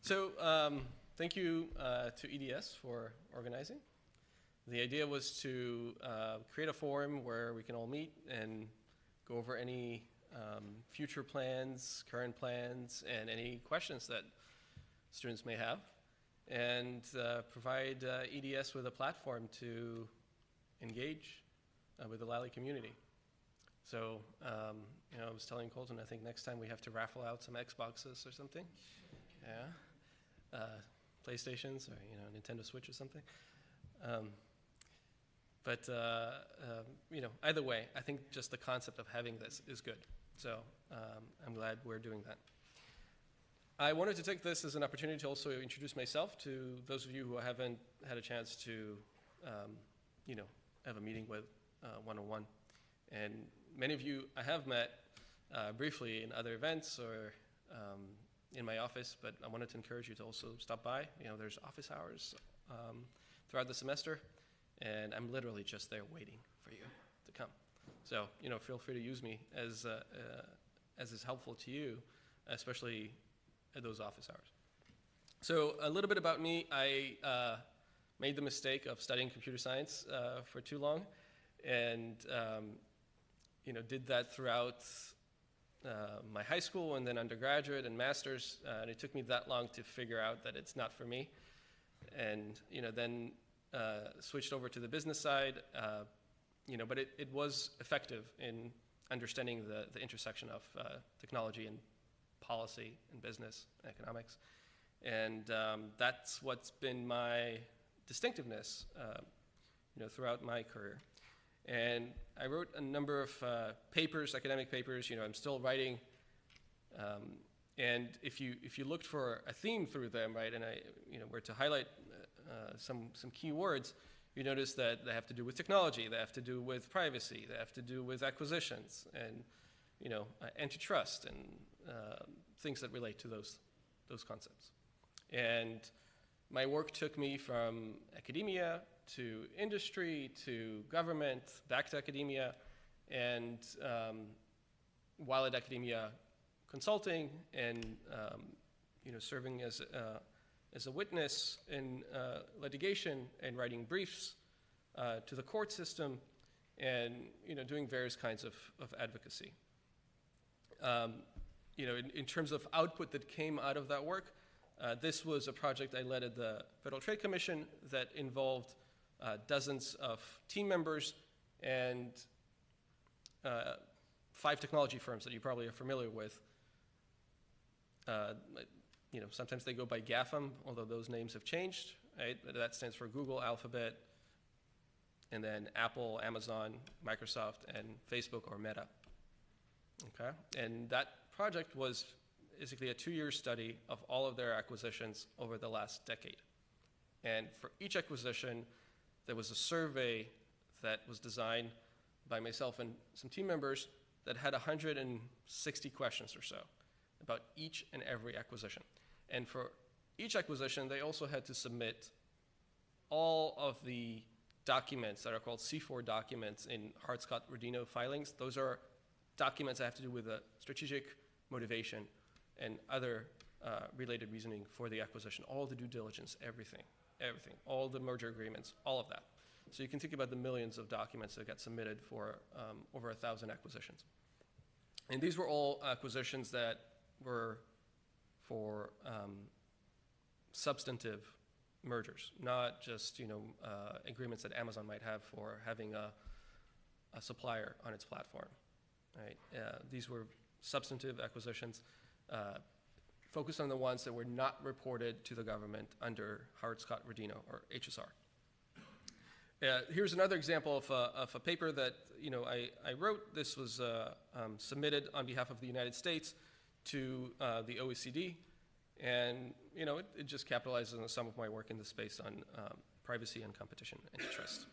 Thank you to EDS for organizing. The idea was to create a forum where we can all meet and go over any future plans, current plans, and any questions that students may have, and provide EDS with a platform to engage with the Lally community. So, I was telling Colton, I think next time we have to raffle out some Xboxes or something. Yeah. PlayStations or, Nintendo Switch or something. Either way, I think just the concept of having this is good. So I'm glad we're doing that. I wanted to take this as an opportunity to also introduce myself to those of you who haven't had a chance to, have a meeting with one-on-one. And many of you I have met briefly in other events or in my office, but I wanted to encourage you to also stop by. There's office hours throughout the semester, and I'm literally just there waiting for you to come. So, feel free to use me as is helpful to you, especially at those office hours. So a little bit about me. I made the mistake of studying computer science for too long, and did that throughout my high school and then undergraduate and master's, and it took me that long to figure out that it's not for me. And then switched over to the business side, but it was effective in understanding the intersection of technology and policy and business and economics. And that's what's been my distinctiveness throughout my career. And I wrote a number of papers, academic papers. I'm still writing. And if you looked for a theme through them, right, and I were to highlight some key words, you notice that they have to do with technology, they have to do with privacy, they have to do with acquisitions, and antitrust, and things that relate to those concepts. And my work took me from academia to industry to government, back to academia, and while at academia, consulting and serving as a witness in litigation and writing briefs to the court system, and doing various kinds of advocacy. In terms of output that came out of that work, this was a project I led at the Federal Trade Commission that involved dozens of team members and 5 technology firms that you probably are familiar with. Sometimes they go by GAFAM, although those names have changed, right? That stands for Google, Alphabet, and then Apple, Amazon, Microsoft, and Facebook or Meta. Okay? And that project was basically a 2-year study of all of their acquisitions over the last decade. And for each acquisition, there was a survey that was designed by myself and some team members that had 160 questions or so about each and every acquisition. And for each acquisition, they also had to submit all of the documents that are called C4 documents in Hart-Scott-Rodino filings. Those are documents that have to do with the strategic motivation and other related reasoning for the acquisition, all the due diligence, everything, all the merger agreements, all of that. So you can think about the millions of documents that got submitted for over 1,000 acquisitions. And these were all acquisitions that were for substantive mergers, not just agreements that Amazon might have for having a supplier on its platform. Right? These were substantive acquisitions, focused on the ones that were not reported to the government under Hart-Scott-Rodino or HSR. Here's another example of a paper that I wrote. This was submitted on behalf of the United States to the OECD, and it just capitalizes on some of my work in the space on privacy and competition antitrust.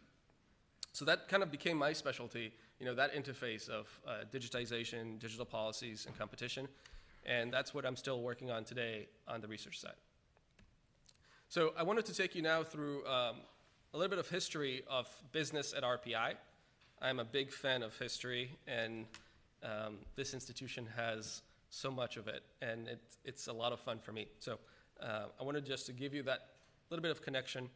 So that kind of became my specialty, that interface of digitization, digital policies, and competition, and that's what I'm still working on today on the research side. So I wanted to take you now through a little bit of history of business at RPI. I'm a big fan of history, and this institution has so much of it, and it's a lot of fun for me. So I wanted just to give you that little bit of connection.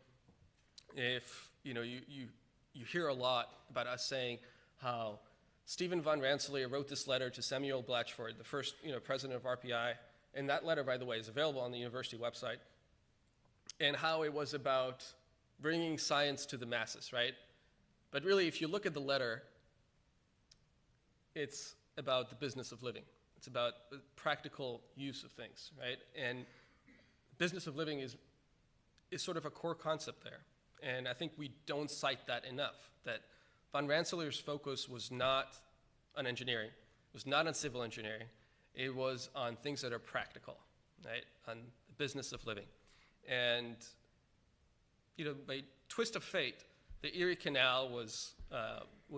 If you hear a lot about us saying how Stephen von Rensselaer wrote this letter to Samuel Blatchford, the first president of RPI, and that letter, by the way, is available on the university website, and how it was about bringing science to the masses, right? But really, if you look at the letter, it's about the business of living. It's about the practical use of things, right? And business of living is sort of a core concept there. And I think we don't cite that enough, that von Rensselaer's focus was not on engineering, was not on civil engineering. It was on things that are practical, right? On the business of living. And, by twist of fate, the Erie Canal was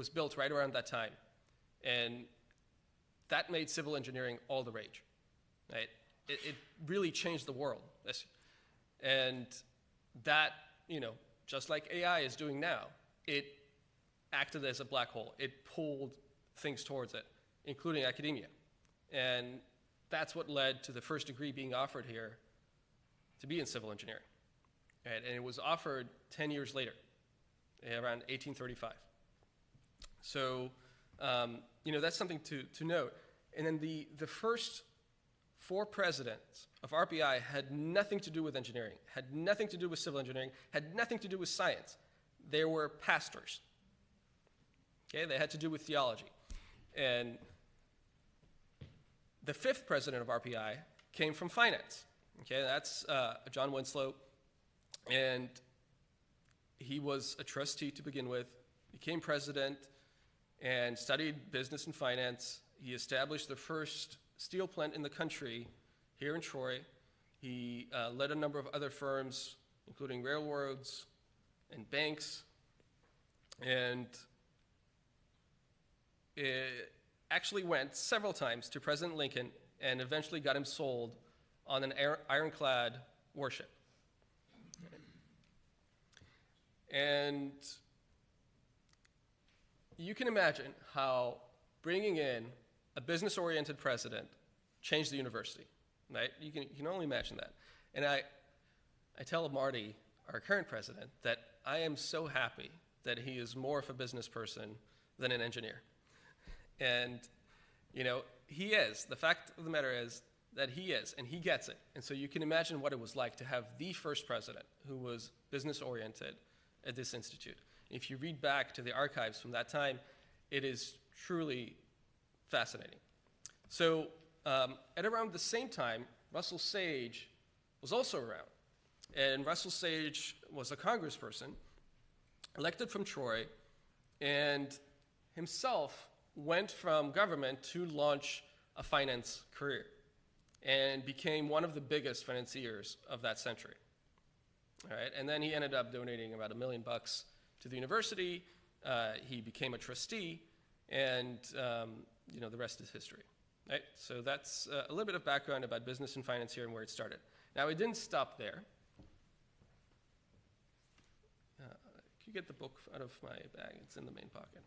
built right around that time. And that made civil engineering all the rage, right? It really changed the world. And that, just like AI is doing now, it acted as a black hole. It pulled things towards it, including academia. And that's what led to the first degree being offered here to be in civil engineering. Right? And it was offered 10 years later, around 1835. So, that's something to note. And then the first 4 presidents of RPI had nothing to do with engineering, had nothing to do with civil engineering, had nothing to do with science. They were pastors. Okay, they had to do with theology. And the 5th president of RPI came from finance. Okay, that's John Winslow. And he was a trustee to begin with, became president, and studied business and finance. He established the first steel plant in the country here in Troy. He led a number of other firms, including railroads and banks. And it actually went several times to President Lincoln and eventually got him sold on an ironclad warship. And you can imagine how bringing in a business-oriented president changed the university, right? You can only imagine that. And I tell Marty, our current president, that I am so happy that he is more of a business person than an engineer. And, he is. The fact of the matter is that he is, and he gets it. And so you can imagine what it was like to have the first president who was business-oriented at this institute. If you read back to the archives from that time, it is truly fascinating. So at around the same time, Russell Sage was also around. And Russell Sage was a congressperson elected from Troy, and himself went from government to launch a finance career and became one of the biggest financiers of that century. All right, and then he ended up donating about $1 million to the university. He became a trustee, and the rest is history. Right? So that's a little bit of background about business and finance here and where it started. Now, it didn't stop there. Can you get the book out of my bag? It's in the main pocket.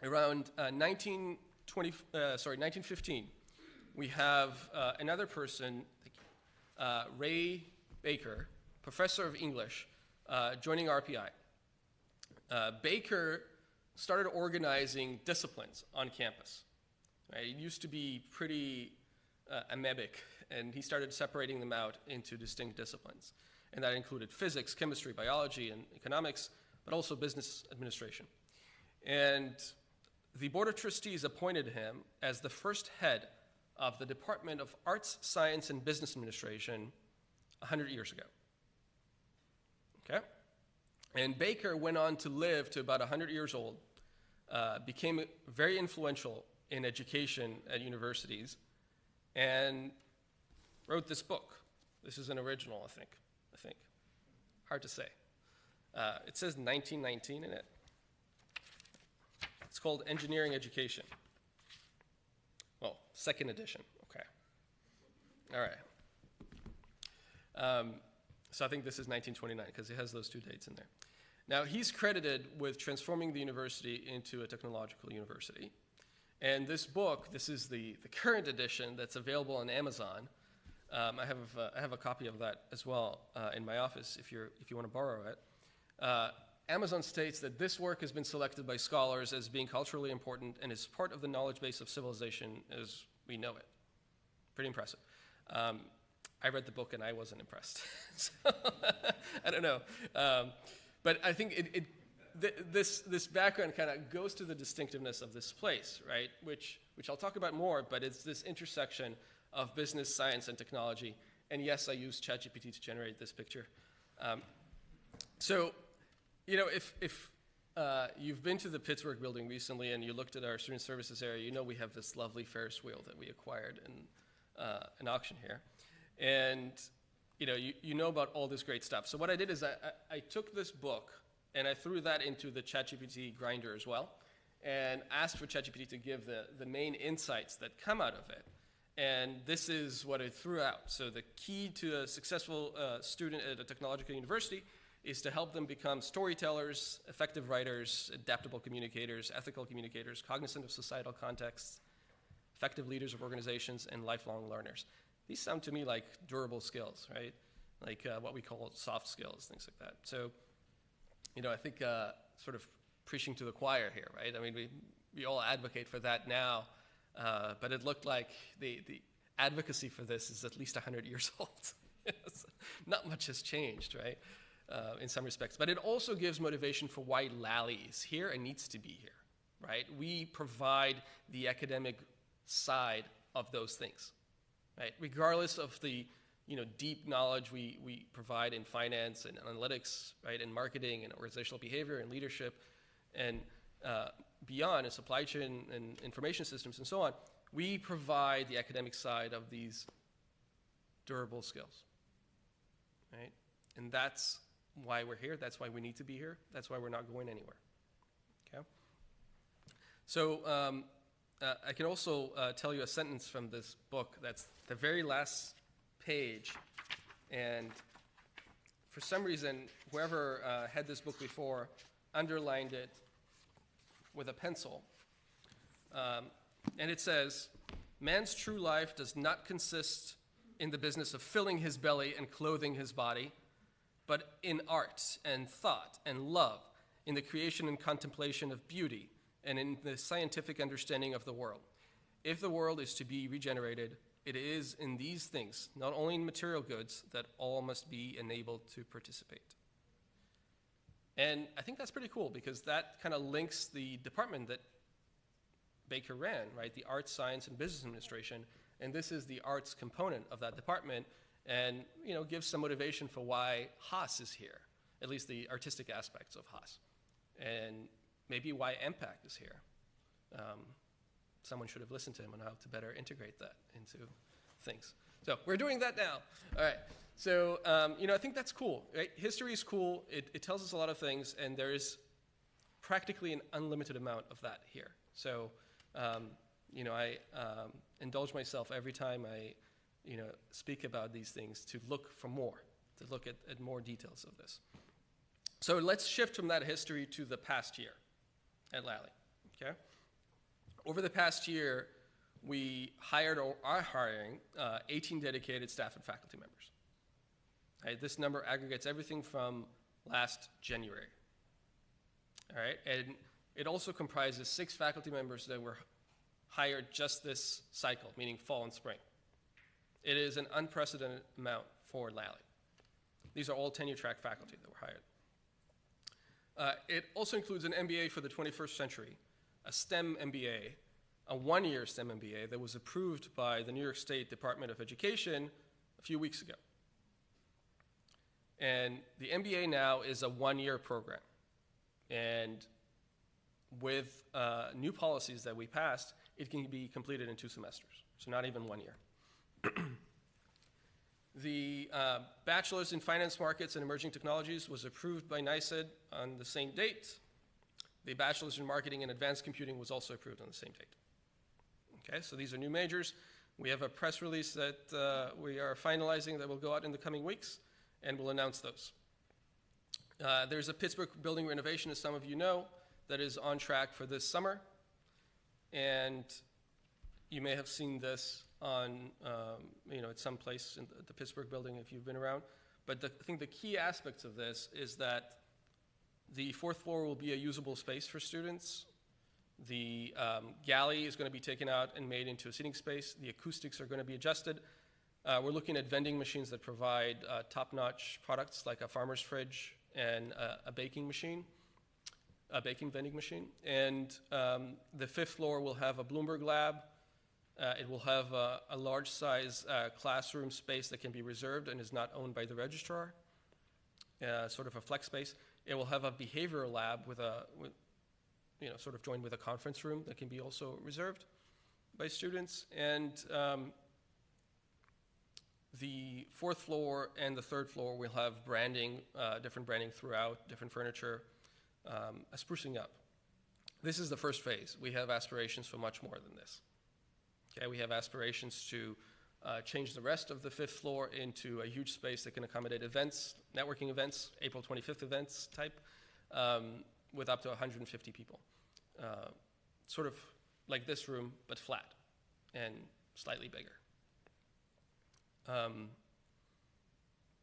Around 1915, we have another person, Ray Baker, professor of English, joining RPI. Baker started organizing disciplines on campus. Right? It used to be pretty amoebic, and he started separating them out into distinct disciplines. And that included physics, chemistry, biology, and economics, but also business administration. And the Board of Trustees appointed him as the first head of the Department of Arts, Science, and Business Administration 100 years ago. Okay? And Baker went on to live to about 100 years old, became very influential in education at universities, and wrote this book. This is an original, I think. Hard to say. It says 1919 in it. It's called Engineering Education. Well, second edition, okay. All right. So I think this is 1929 because it has those 2 dates in there. Now, he's credited with transforming the university into a technological university. And this book, this is the current edition that's available on Amazon. I have a copy of that as well in my office if you want to borrow it. Amazon states that this work has been selected by scholars as being culturally important and is part of the knowledge base of civilization as we know it. Pretty impressive. I read the book and I wasn't impressed. So, I don't know. But I think this background kind of goes to the distinctiveness of this place, right? Which I'll talk about more, but it's this intersection of business, science, and technology. And yes, I used ChatGPT to generate this picture. So, you know, if you've been to the Pittsburgh building recently and you looked at our student services area, you know we have this lovely Ferris wheel that we acquired in an auction here. And, you know, you know about all this great stuff. So what I did is I took this book and I threw that into the ChatGPT grinder as well and asked for ChatGPT to give the main insights that come out of it. And this is what it threw out. So the key to a successful student at a technological university is to help them become storytellers, effective writers, adaptable communicators, ethical communicators, cognizant of societal contexts, effective leaders of organizations, and lifelong learners. These sound to me like durable skills, right? Like what we call soft skills, things like that. So, you know, I think sort of preaching to the choir here, right? I mean, we all advocate for that now, but it looked like the advocacy for this is at least 100 years old. So not much has changed, right? In some respects. But it also gives motivation for why Lally is here and needs to be here, right? We provide the academic side of those things, right? Regardless of the, you know, deep knowledge we provide in finance and analytics, right, and marketing and organizational behavior and leadership and beyond, and supply chain and information systems and so on, we provide the academic side of these durable skills, right? And that's why we're here. That's why we need to be here. That's why we're not going anywhere. Okay. So I can also tell you a sentence from this book. That's the very last page. And for some reason, whoever had this book before underlined it with a pencil. And it says, "Man's true life does not consist in the business of filling his belly and clothing his body, but in art and thought and love, in the creation and contemplation of beauty, and in the scientific understanding of the world. If the world is to be regenerated, it is in these things, not only in material goods, that all must be enabled to participate." And I think that's pretty cool because that kind of links the department that Baker ran, right? The Arts, Science, and Business Administration. And this is the arts component of that department. And, you know, gives some motivation for why Haas is here, at least the artistic aspects of Haas, and maybe why MPAC is here. Someone should have listened to him on how to better integrate that into things. So we're doing that now. All right. So, you know, I think that's cool, right? History is cool. It tells us a lot of things, and there is practically an unlimited amount of that here. So, you know, I indulge myself every time I speak about these things to look for more, to look at more details of this. So let's shift from that history to the past year at Lally, okay? Over the past year, we hired or are hiring 18 dedicated staff and faculty members. Right, this number aggregates everything from last January, all right? And it also comprises 6 faculty members that were hired just this cycle, meaning fall and spring. It is an unprecedented amount for Lally. These are all tenure-track faculty that were hired. It also includes an MBA for the 21st century, a STEM MBA, a one-year STEM MBA that was approved by the New York State Department of Education a few weeks ago. And the MBA now is a one-year program. And with new policies that we passed, it can be completed in 2 semesters, so not even 1 year. The Bachelor's in Finance Markets and Emerging Technologies was approved by NYSED on the same date. The Bachelor's in Marketing and Advanced Computing was also approved on the same date. Okay, so these are new majors. We have a press release that we are finalizing that will go out in the coming weeks, and we'll announce those. There's a Pittsburgh building renovation, as some of you know, that is on track for this summer. And You may have seen this on, at some place in the Pittsburgh building if you've been around. But I think the key aspects of this is that the fourth floor will be a usable space for students. The galley is going to be taken out and made into a seating space. The acoustics are going to be adjusted. We're looking at vending machines that provide top-notch products like a farmer's fridge and a baking vending machine. And the fifth floor will have a Bloomberg lab. It will have a large-size classroom space that can be reserved and is not owned by the registrar, sort of a flex space. It will have a behavioral lab sort of joined with a conference room that can be also reserved by students. And the fourth floor and the third floor will have branding, different branding throughout, different furniture, a sprucing up. This is the first phase. We have aspirations for much more than this. Okay, we have aspirations to change the rest of the fifth floor into a huge space that can accommodate events, networking events, April 25th events type, with up to 150 people. Sort of like this room, but flat and slightly bigger.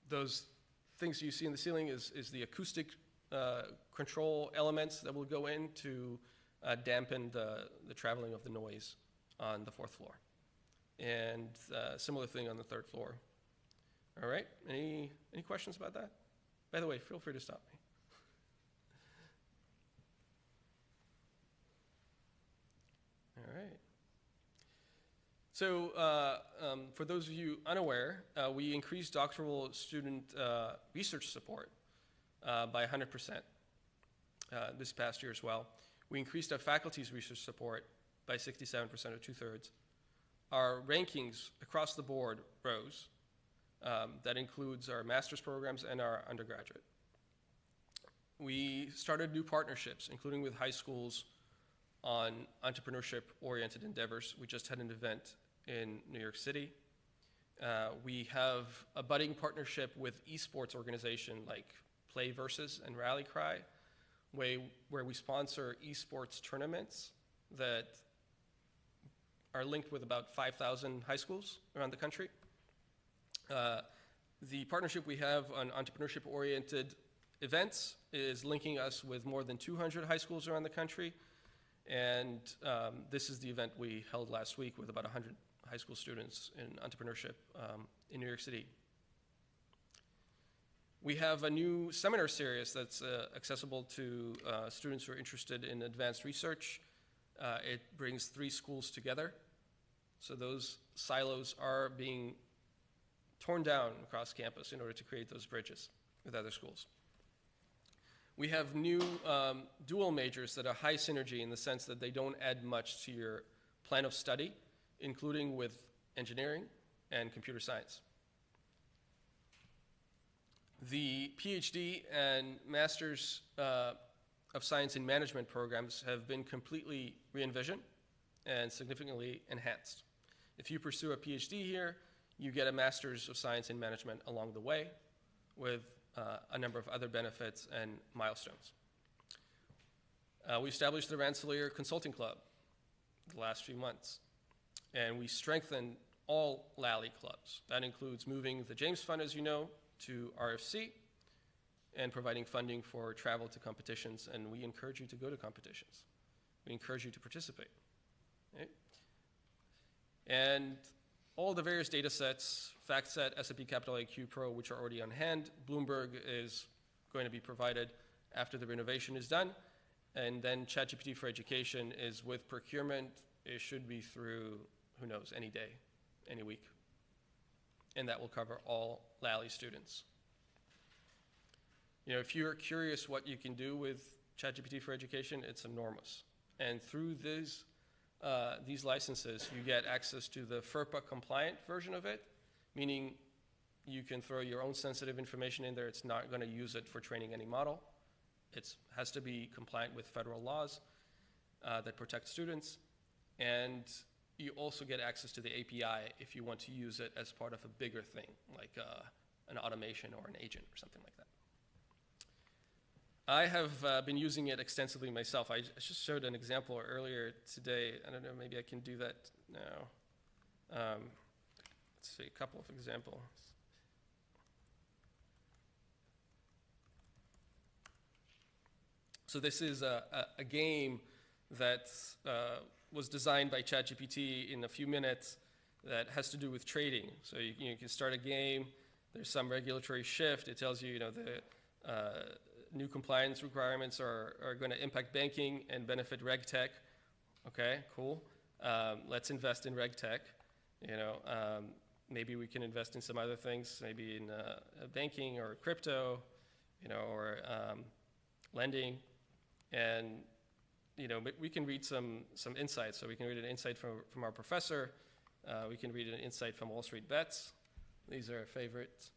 Those things you see in the ceiling is the acoustic control elements that will go in to dampen the traveling of the noise on the fourth floor. And similar thing on the third floor. All right, any questions about that? By the way, feel free to stop me. All right. So for those of you unaware, we increased doctoral student research support by 100% this past year as well. We increased our faculty's research support by 67%, or 2/3. Our rankings across the board rose. That includes our master's programs and our undergraduate. We started new partnerships, including with high schools on entrepreneurship-oriented endeavors. We just had an event in New York City. We have a budding partnership with esports organization like Play Versus and Rally Cry, where we sponsor esports tournaments that are linked with about 5,000 high schools around the country. The partnership we have on entrepreneurship-oriented events is linking us with more than 200 high schools around the country. And this is the event we held last week with about 100 high school students in entrepreneurship in New York City. We have a new seminar series that's accessible to students who are interested in advanced research. It brings 3 schools together. So those silos are being torn down across campus in order to create those bridges with other schools. We have new dual majors that are high synergy in the sense that they don't add much to your plan of study, including with engineering and computer science. The PhD and Master's of Science in Management programs have been completely re-envisioned and significantly enhanced. If you pursue a PhD here, you get a Master's of Science in Management along the way with a number of other benefits and milestones. We established the Rensselaer Consulting Club the last few months, and we strengthened all Lally clubs. That includes moving the James Fund, as you know, to RFC and providing funding for travel to competitions, and we encourage you to go to competitions. We encourage you to participate. Right? And all the various data sets, FactSet, S&P Capital IQ Pro, which are already on hand. Bloomberg is going to be provided after the renovation is done. And then ChatGPT for Education is with procurement. It should be through, who knows, any day, any week. And that will cover all Lally students. You know, if you're curious what you can do with ChatGPT for Education, it's enormous. And through these licenses, you get access to the FERPA compliant version of it, meaning you can throw your own sensitive information in there. It's not going to use it for training any model. It has to be compliant with federal laws that protect students. And you also get access to the API if you want to use it as part of a bigger thing, like an automation or an agent or something like that. I have been using it extensively myself. I just showed an example earlier today. I don't know, maybe I can do that now. Let's see, a couple of examples. So this is a game that was designed by ChatGPT in a few minutes that has to do with trading. So you can start a game, there's some regulatory shift, it tells you, the new compliance requirements are going to impact banking and benefit RegTech. Okay, cool. Let's invest in RegTech. Maybe we can invest in some other things, maybe in banking or crypto, or lending. And we can read some insights. So we can read an insight from our professor. We can read an insight from Wall Street Bets. These are favorites.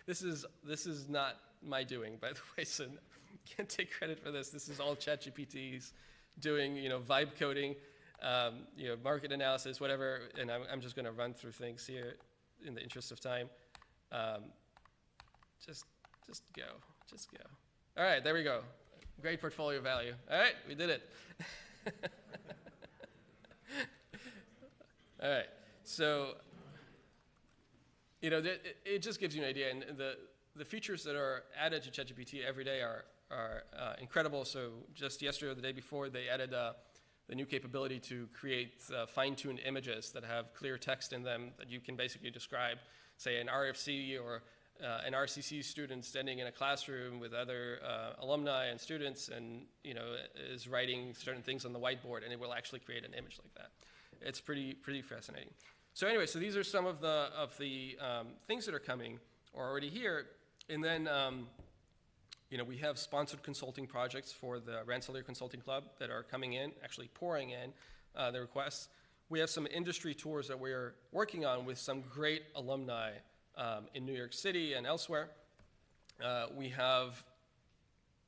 This is not my doing, by the way, so can't take credit for this. This is all ChatGPT's doing, vibe coding, market analysis, whatever. And I'm just going to run through things here in the interest of time. Just go. All right, there we go. Great portfolio value. All right, we did it. All right, so it just gives you an idea, and the features that are added to ChatGPT every day are incredible. So just yesterday or the day before, they added the new capability to create fine-tuned images that have clear text in them that you can basically describe, say, an RFC or an RCC student standing in a classroom with other alumni and students, and is writing certain things on the whiteboard, and it will actually create an image like that. It's pretty fascinating. So anyway, so these are some of the things that are coming or already here, and then we have sponsored consulting projects for the Rensselaer Consulting Club that are coming in, actually pouring in the requests. We have some industry tours that we're working on with some great alumni in New York City and elsewhere. We have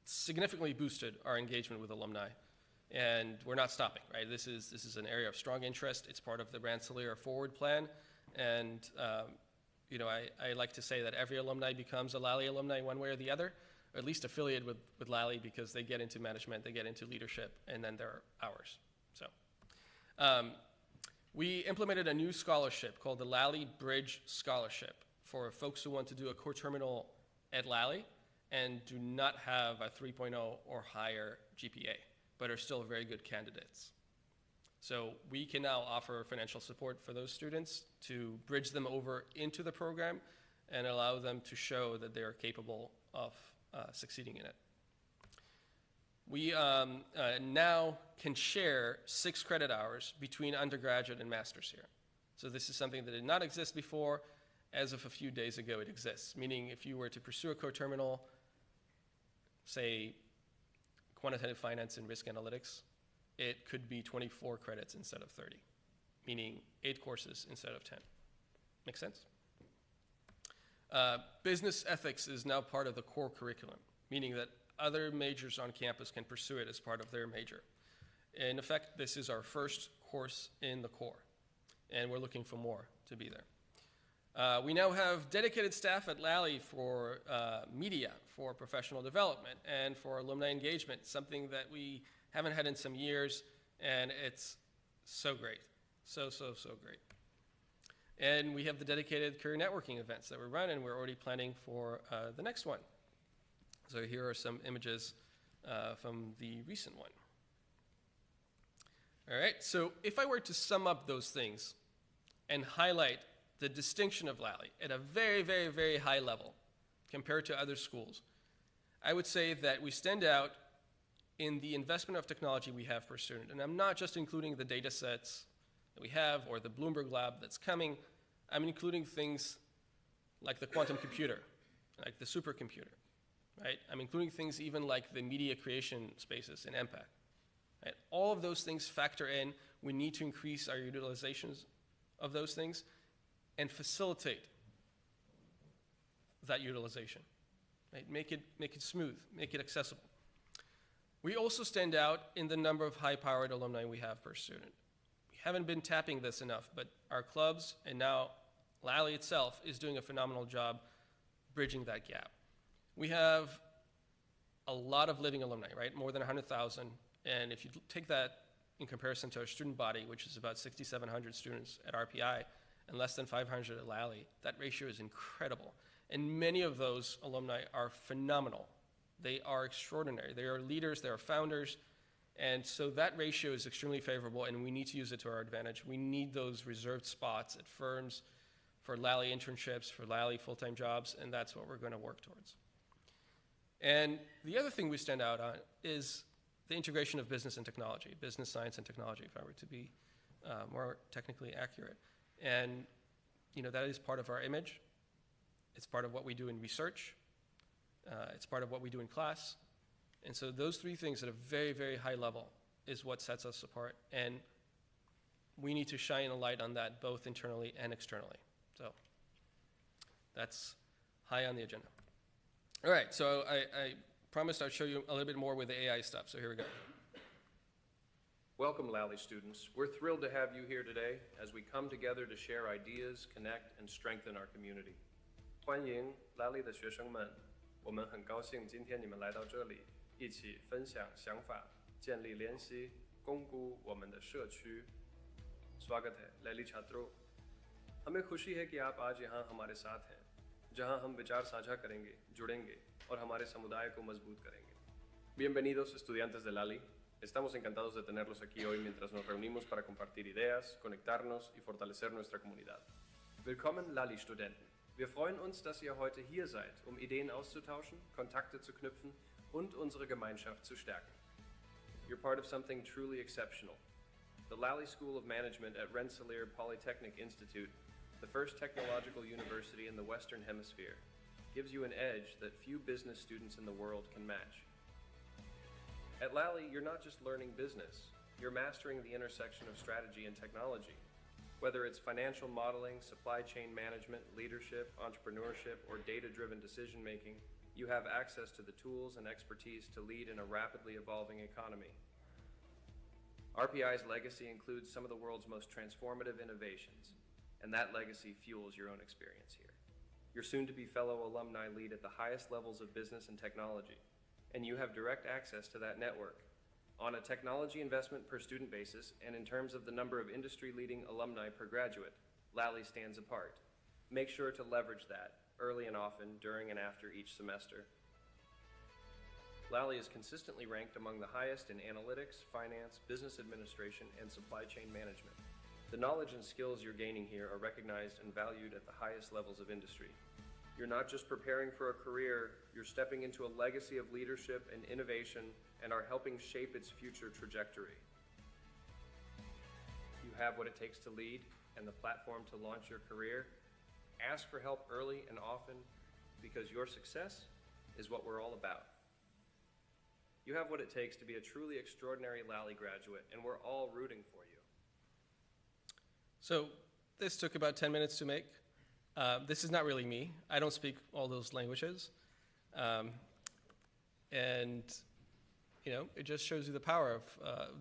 significantly boosted our engagement with alumni, and we're not stopping, right? This is an area of strong interest. It's part of the Rensselaer Forward Plan, and I like to say that every alumni becomes a Lally alumni one way or the other, or at least affiliated with Lally, because they get into management, they get into leadership, and then they're ours. So we implemented a new scholarship called the Lally Bridge Scholarship for folks who want to do a co-terminal at Lally and do not have a 3.0 or higher GPA, but are still very good candidates. So we can now offer financial support for those students to bridge them over into the program and allow them to show that they are capable of succeeding in it. We now can share 6 credit hours between undergraduate and master's here. So this is something that did not exist before. As of a few days ago, it exists, meaning if you were to pursue a co-terminal, say quantitative finance and risk analytics, it could be 24 credits instead of 30, meaning 8 courses instead of 10. Make sense? Business ethics is now part of the core curriculum, meaning that other majors on campus can pursue it as part of their major. In effect, this is our first course in the core, and we're looking for more to be there. We now have dedicated staff at Lally for media, for professional development, and for alumni engagement, something that we haven't had in some years, and it's so great. So great. And we have the dedicated career networking events that we run, and we're already planning for the next one. So here are some images from the recent one. All right, so if I were to sum up those things and highlight the distinction of Lally at a very high level compared to other schools, I would say that we stand out in the investment of technology we have per student. And I'm not just including the data sets that we have or the Bloomberg lab that's coming. I'm including things like the quantum computer, like the supercomputer, right? I'm including things even like the media creation spaces in MPAC. Right? All of those things factor in. We need to increase our utilizations of those things and facilitate that utilization. Right? Make it smooth, make it accessible. We also stand out in the number of high-powered alumni we have per student. We haven't been tapping this enough, but our clubs and now Lally itself is doing a phenomenal job bridging that gap. We have a lot of living alumni, right? More than 100,000 And if you take that in comparison to our student body, which is about 6,700 students at RPI and less than 500 at Lally, that ratio is incredible. And many of those alumni are phenomenal. They are extraordinary. They are leaders, they are founders. And so that ratio is extremely favorable, and we need to use it to our advantage. We need those reserved spots at firms for Lally internships, for Lally full-time jobs, and that's what we're going to work towards. And the other thing we stand out on is the integration of business and technology, business science and technology, if I were to be more technically accurate. And that is part of our image. It's part of what we do in research. It's part of what we do in class. And so those three things at a very, very high level is what sets us apart. And we need to shine a light on that both internally and externally. So that's high on the agenda. All right, so I promised I'd show you a little bit more with the AI stuff, so here we go. Welcome, Lally students. We're thrilled to have you here today as we come together to share ideas, connect, and strengthen our community. 欢迎 Lally 的学生们，我们很高兴今天你们来到这里，一起分享想法，建立联系，巩固我们的社区。स्वागत है लैली छात्रों। हमें खुशी है कि आप आज यहाँ हमारे साथ हैं, जहाँ हम विचार साझा करेंगे, जुड़ेंगे और हमारे समुदाय को मजबूत करेंगे। Bienvenidos, estudiantes de Lally. Estamos encantados de tenerlos aquí hoy mientras nos reunimos para compartir ideas, conectarnos y fortalecer nuestra comunidad. Willkommen, Lally-Studenten. Wir freuen uns, dass ihr heute hier seid, um Ideen auszutauschen, Kontakte zu knüpfen und unsere Gemeinschaft zu stärken. You're part of something truly exceptional. The Lally School of Management at Rensselaer Polytechnic Institute, the first technological university in the Western Hemisphere, gives you an edge that few business students in the world can match. At Lally, you're not just learning business, you're mastering the intersection of strategy and technology. Whether it's financial modeling, supply chain management, leadership, entrepreneurship, or data-driven decision-making, you have access to the tools and expertise to lead in a rapidly evolving economy. RPI's legacy includes some of the world's most transformative innovations, and that legacy fuels your own experience here. Your soon-to-be fellow alumni lead at the highest levels of business and technology, and you have direct access to that network. On a technology investment per student basis, and in terms of the number of industry-leading alumni per graduate, Lally stands apart. Make sure to leverage that early and often during and after each semester. Lally is consistently ranked among the highest in analytics, finance, business administration, and supply chain management. The knowledge and skills you're gaining here are recognized and valued at the highest levels of industry. You're not just preparing for a career, you're stepping into a legacy of leadership and innovation and are helping shape its future trajectory. You have what it takes to lead and the platform to launch your career. Ask for help early and often because your success is what we're all about. You have what it takes to be a truly extraordinary Lally graduate, and we're all rooting for you. So this took about 10 minutes to make. This is not really me. I don't speak all those languages. And it just shows you the power of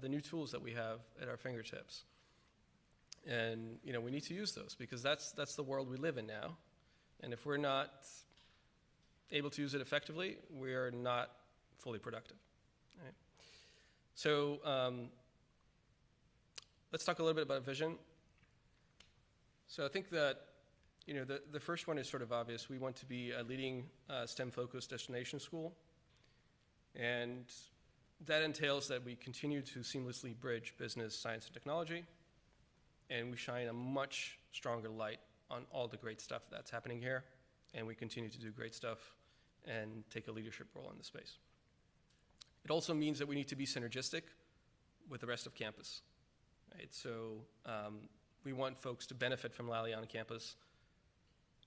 the new tools that we have at our fingertips. And we need to use those because that's the world we live in now. And if we're not able to use it effectively, we are not fully productive. Right? So let's talk a little bit about vision. So I think that the first one is sort of obvious. We want to be a leading STEM-focused destination school. And that entails that we continue to seamlessly bridge business, science, and technology. And we shine a much stronger light on all the great stuff that's happening here. And we continue to do great stuff and take a leadership role in the space. It also means that we need to be synergistic with the rest of campus. Right? So we want folks to benefit from Lally on campus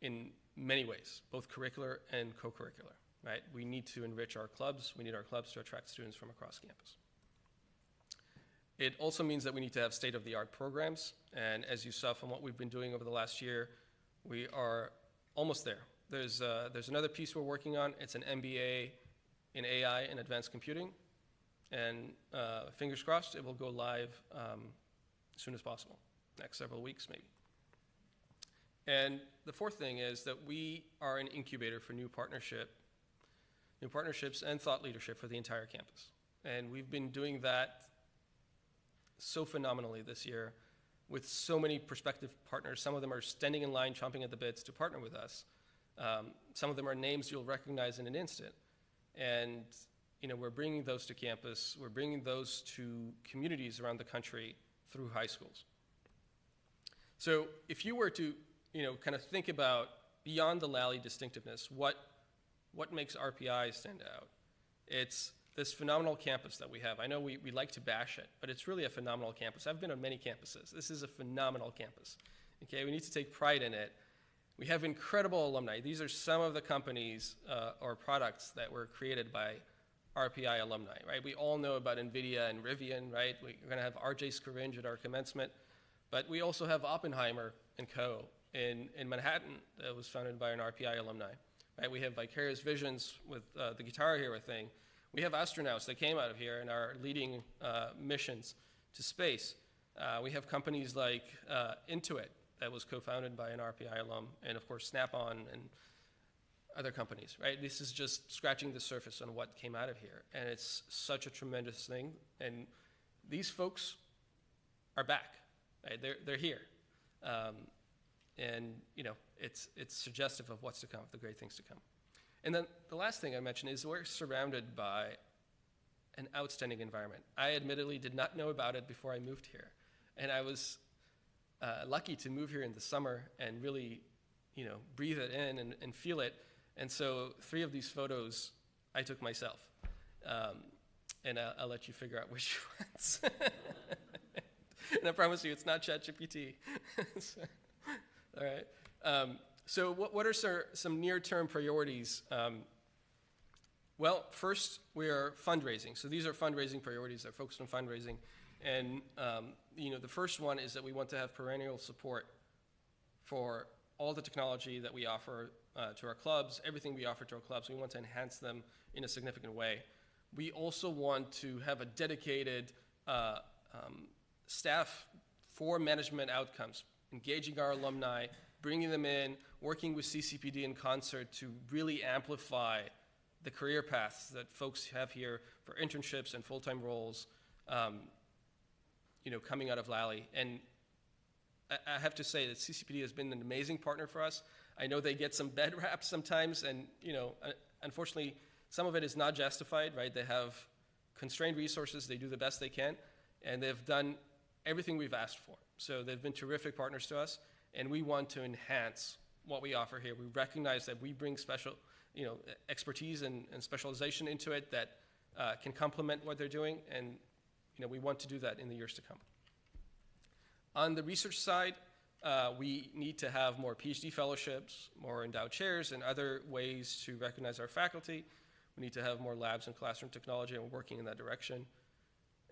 in many ways, both curricular and co-curricular. Right? We need to enrich our clubs. We need our clubs to attract students from across campus. It also means that we need to have state-of-the-art programs. And as you saw from what we've been doing over the last year, we are almost there. There's another piece we're working on. It's an MBA in AI and advanced computing. And fingers crossed, it will go live as soon as possible, next several weeks maybe. And the fourth thing is that we are an incubator for new partnerships and thought leadership for the entire campus. And we've been doing that so phenomenally this year with so many prospective partners. Some of them are standing in line, chomping at the bits to partner with us. Some of them are names you'll recognize in an instant. And we're bringing those to campus. We're bringing those to communities around the country through high schools. So if you were to kind of think about beyond the Lally distinctiveness, what makes RPI stand out? It's this phenomenal campus that we have. I know we like to bash it, but it's really a phenomenal campus. I've been on many campuses. This is a phenomenal campus. Okay, we need to take pride in it. We have incredible alumni. These are some of the companies or products that were created by RPI alumni, right? We all know about NVIDIA and Rivian, right? We're going to have RJ Scaringe at our commencement, but we also have Oppenheimer & Co. in Manhattan that was founded by an RPI alumni, right? We have Vicarious Visions with the Guitar Hero thing. We have astronauts that came out of here and are leading missions to space. We have companies like Intuit that was co-founded by an RPI alum, and of course Snap-on and other companies, right? This is just scratching the surface on what came out of here, and it's such a tremendous thing. And these folks are back, right? They're here, and it's suggestive of what's to come, the great things to come. And then the last thing I mentioned is we're surrounded by an outstanding environment. I admittedly did not know about it before I moved here, and I was lucky to move here in the summer and really, breathe it in and feel it. And so 3 of these photos I took myself, and I'll let you figure out which ones. And I promise you, it's not ChatGPT. So, all right. So what are some near-term priorities? Well, first, we are fundraising. So these are fundraising priorities. They're focused on fundraising. And the first one is that we want to have perennial support for all the technology that we offer to our clubs, everything we offer to our clubs. We want to enhance them in a significant way. We also want to have a dedicated staff for management outcomes, engaging our alumni, bringing them in, working with CCPD in concert to really amplify the career paths that folks have here for internships and full-time roles, coming out of Lally. And I have to say that CCPD has been an amazing partner for us. I know they get some bad rap sometimes, and unfortunately, some of it is not justified, right? They have constrained resources, they do the best they can, and they've done everything we've asked for. So they've been terrific partners to us, and we want to enhance what we offer here. We recognize that we bring special, expertise and specialization into it that can complement what they're doing, and we want to do that in the years to come. On the research side, we need to have more PhD fellowships, more endowed chairs, and other ways to recognize our faculty. We need to have more labs and classroom technology, and we're working in that direction.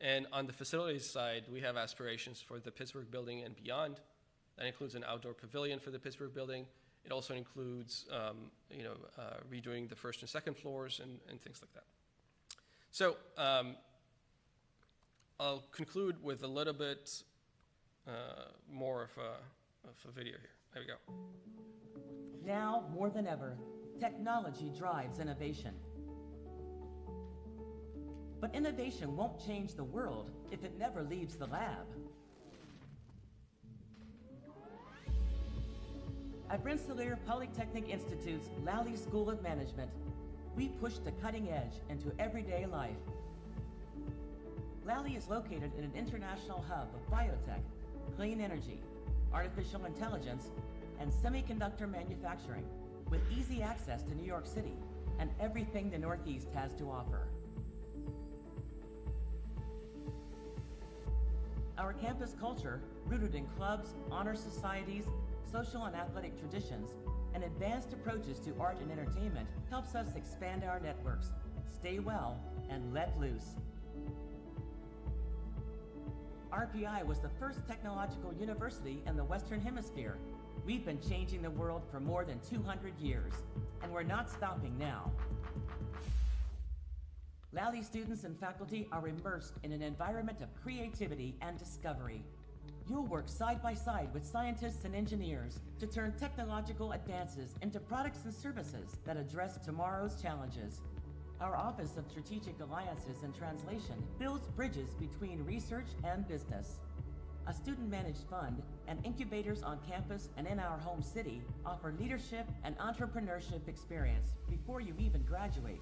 And on the facilities side, we have aspirations for the Pittsburgh building and beyond. That includes an outdoor pavilion for the Pittsburgh building. It also includes, redoing the first and second floors and things like that. So I'll conclude with a little bit more of a video here. There we go. Now, more than ever, technology drives innovation. But innovation won't change the world if it never leaves the lab. At Rensselaer Polytechnic Institute's Lally School of Management, we push the cutting edge into everyday life. Lally is located in an international hub of biotech, clean energy, artificial intelligence, and semiconductor manufacturing, with easy access to New York City and everything the Northeast has to offer. Our campus culture, rooted in clubs, honor societies, social and athletic traditions, and advanced approaches to art and entertainment, helps us expand our networks, stay well, and let loose. RPI was the first technological university in the Western Hemisphere. We've been changing the world for more than 200 years, and we're not stopping now. Lally students and faculty are immersed in an environment of creativity and discovery. You'll work side by side with scientists and engineers to turn technological advances into products and services that address tomorrow's challenges. Our Office of Strategic Alliances and Translation builds bridges between research and business. A student-managed fund and incubators on campus and in our home city offer leadership and entrepreneurship experience before you even graduate.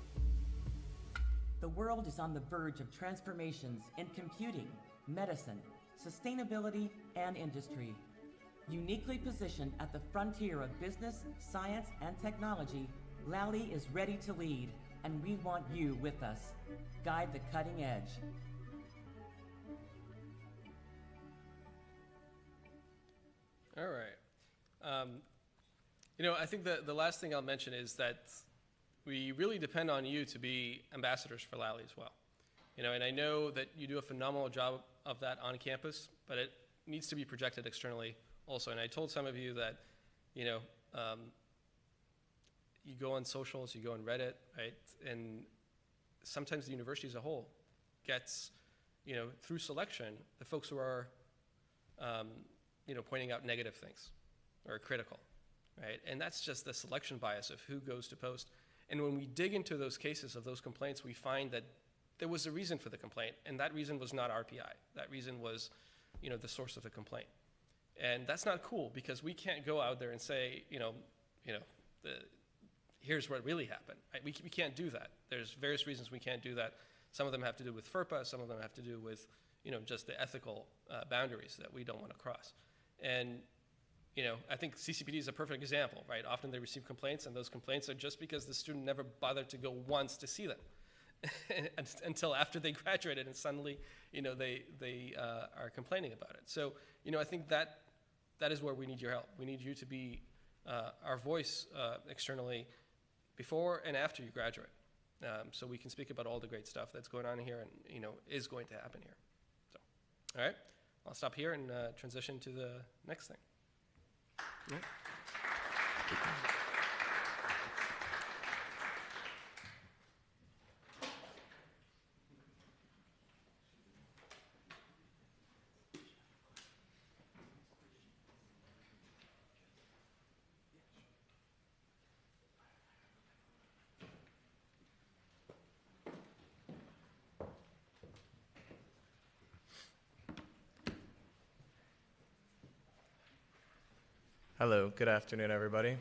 The world is on the verge of transformations in computing, medicine, sustainability, and industry. Uniquely positioned at the frontier of business, science, and technology, Lally is ready to lead, and we want you with us. Guide the cutting edge. All right. I think the last thing I'll mention is that we really depend on you to be ambassadors for Lally as well. And I know that you do a phenomenal job of that on campus, but it needs to be projected externally also. And I told some of you that, you go on socials, you go on Reddit, right? And sometimes the university as a whole gets, through selection, the folks who are, pointing out negative things or critical, right? And that's just the selection bias of who goes to post. And when we dig into those cases of those complaints, we find that there was a reason for the complaint, and that reason was not RPI. That reason was, the source of the complaint. And that's not cool, because we can't go out there and say, here's what really happened. Right? We can't do that. There's various reasons we can't do that. Some of them have to do with FERPA. Some of them have to do with, just the ethical boundaries that we don't want to cross. And, I think CCPD is a perfect example, right? Often they receive complaints, and those complaints are just because the student never bothered to go once to see them until after they graduated, and suddenly, they are complaining about it. So, I think that is where we need your help. We need you to be our voice externally before and after you graduate, so we can speak about all the great stuff that's going on here and, is going to happen here. So, all right, I'll stop here and transition to the next thing. All right. Hello, good afternoon, everybody.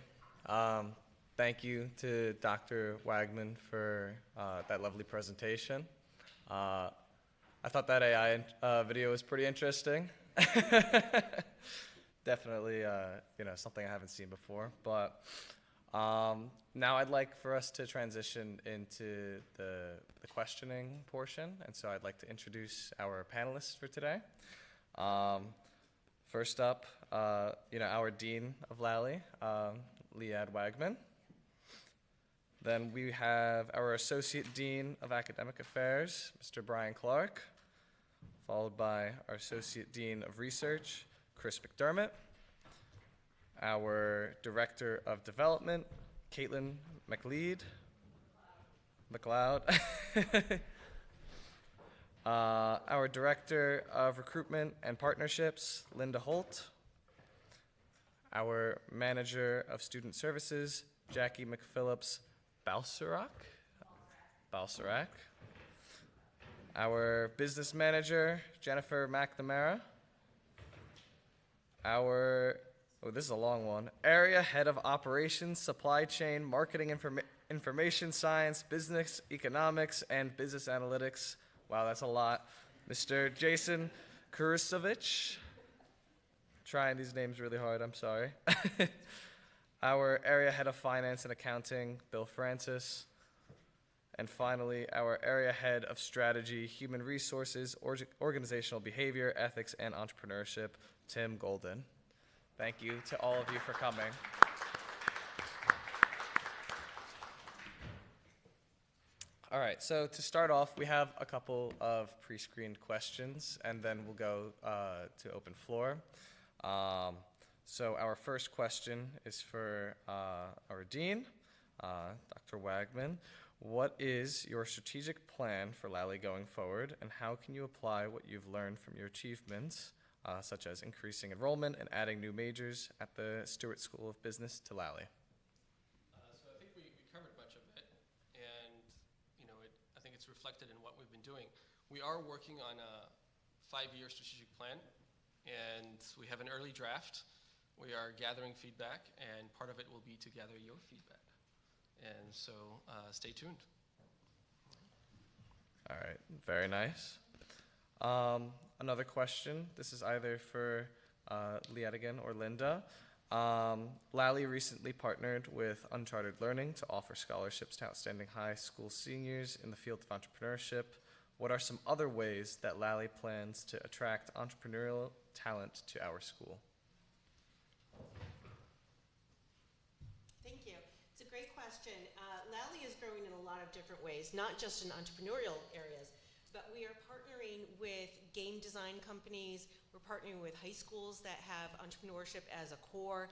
Thank you to Dr. Wagman for that lovely presentation. I thought that AI video was pretty interesting. Definitely, something I haven't seen before. But now I'd like for us to transition into the questioning portion, and so I'd like to introduce our panelists for today. First up, our Dean of Lally, Lead Wagman. Then we have our Associate Dean of Academic Affairs, Mr. Brian Clark, followed by our Associate Dean of Research, Chris McDermott, our Director of Development, Caitlin McLeod, our Director of Recruitment and Partnerships, Linda Holt, our Manager of Student Services, Jackie McPhillips Balsarac, our Business Manager, Jennifer McNamara, this is a long one, Area Head of Operations, Supply Chain, Marketing Information Science, Business Economics, and Business Analytics. Wow, that's a lot. Mr. Jason Kurusovich. Trying these names really hard, I'm sorry. Our Area Head of Finance and Accounting, Bill Francis. And finally, our Area Head of Strategy, Human Resources, Organizational Behavior, Ethics, and Entrepreneurship, Tim Golden. Thank you to all of you for coming. All right, so to start off, we have a couple of pre-screened questions, and then we'll go to open floor. So our first question is for our Dean, Dr. Wagman. What is your strategic plan for Lally going forward, and how can you apply what you've learned from your achievements, such as increasing enrollment and adding new majors at the Stewart School of Business to Lally? So I think we covered much of it, and reflected in what we've been doing. We are working on a 5-year strategic plan, and we have an early draft. We are gathering feedback, and part of it will be to gather your feedback. And so stay tuned. All right, very nice. Another question. This is either for Liet again or Linda. Lally recently partnered with Uncharted Learning to offer scholarships to outstanding high school seniors in the field of entrepreneurship. What are some other ways that Lally plans to attract entrepreneurial talent to our school? Thank you. It's a great question. Lally is growing in a lot of different ways, not just in entrepreneurial areas, but we are partnering with game design companies. We're partnering with high schools that have entrepreneurship as a core.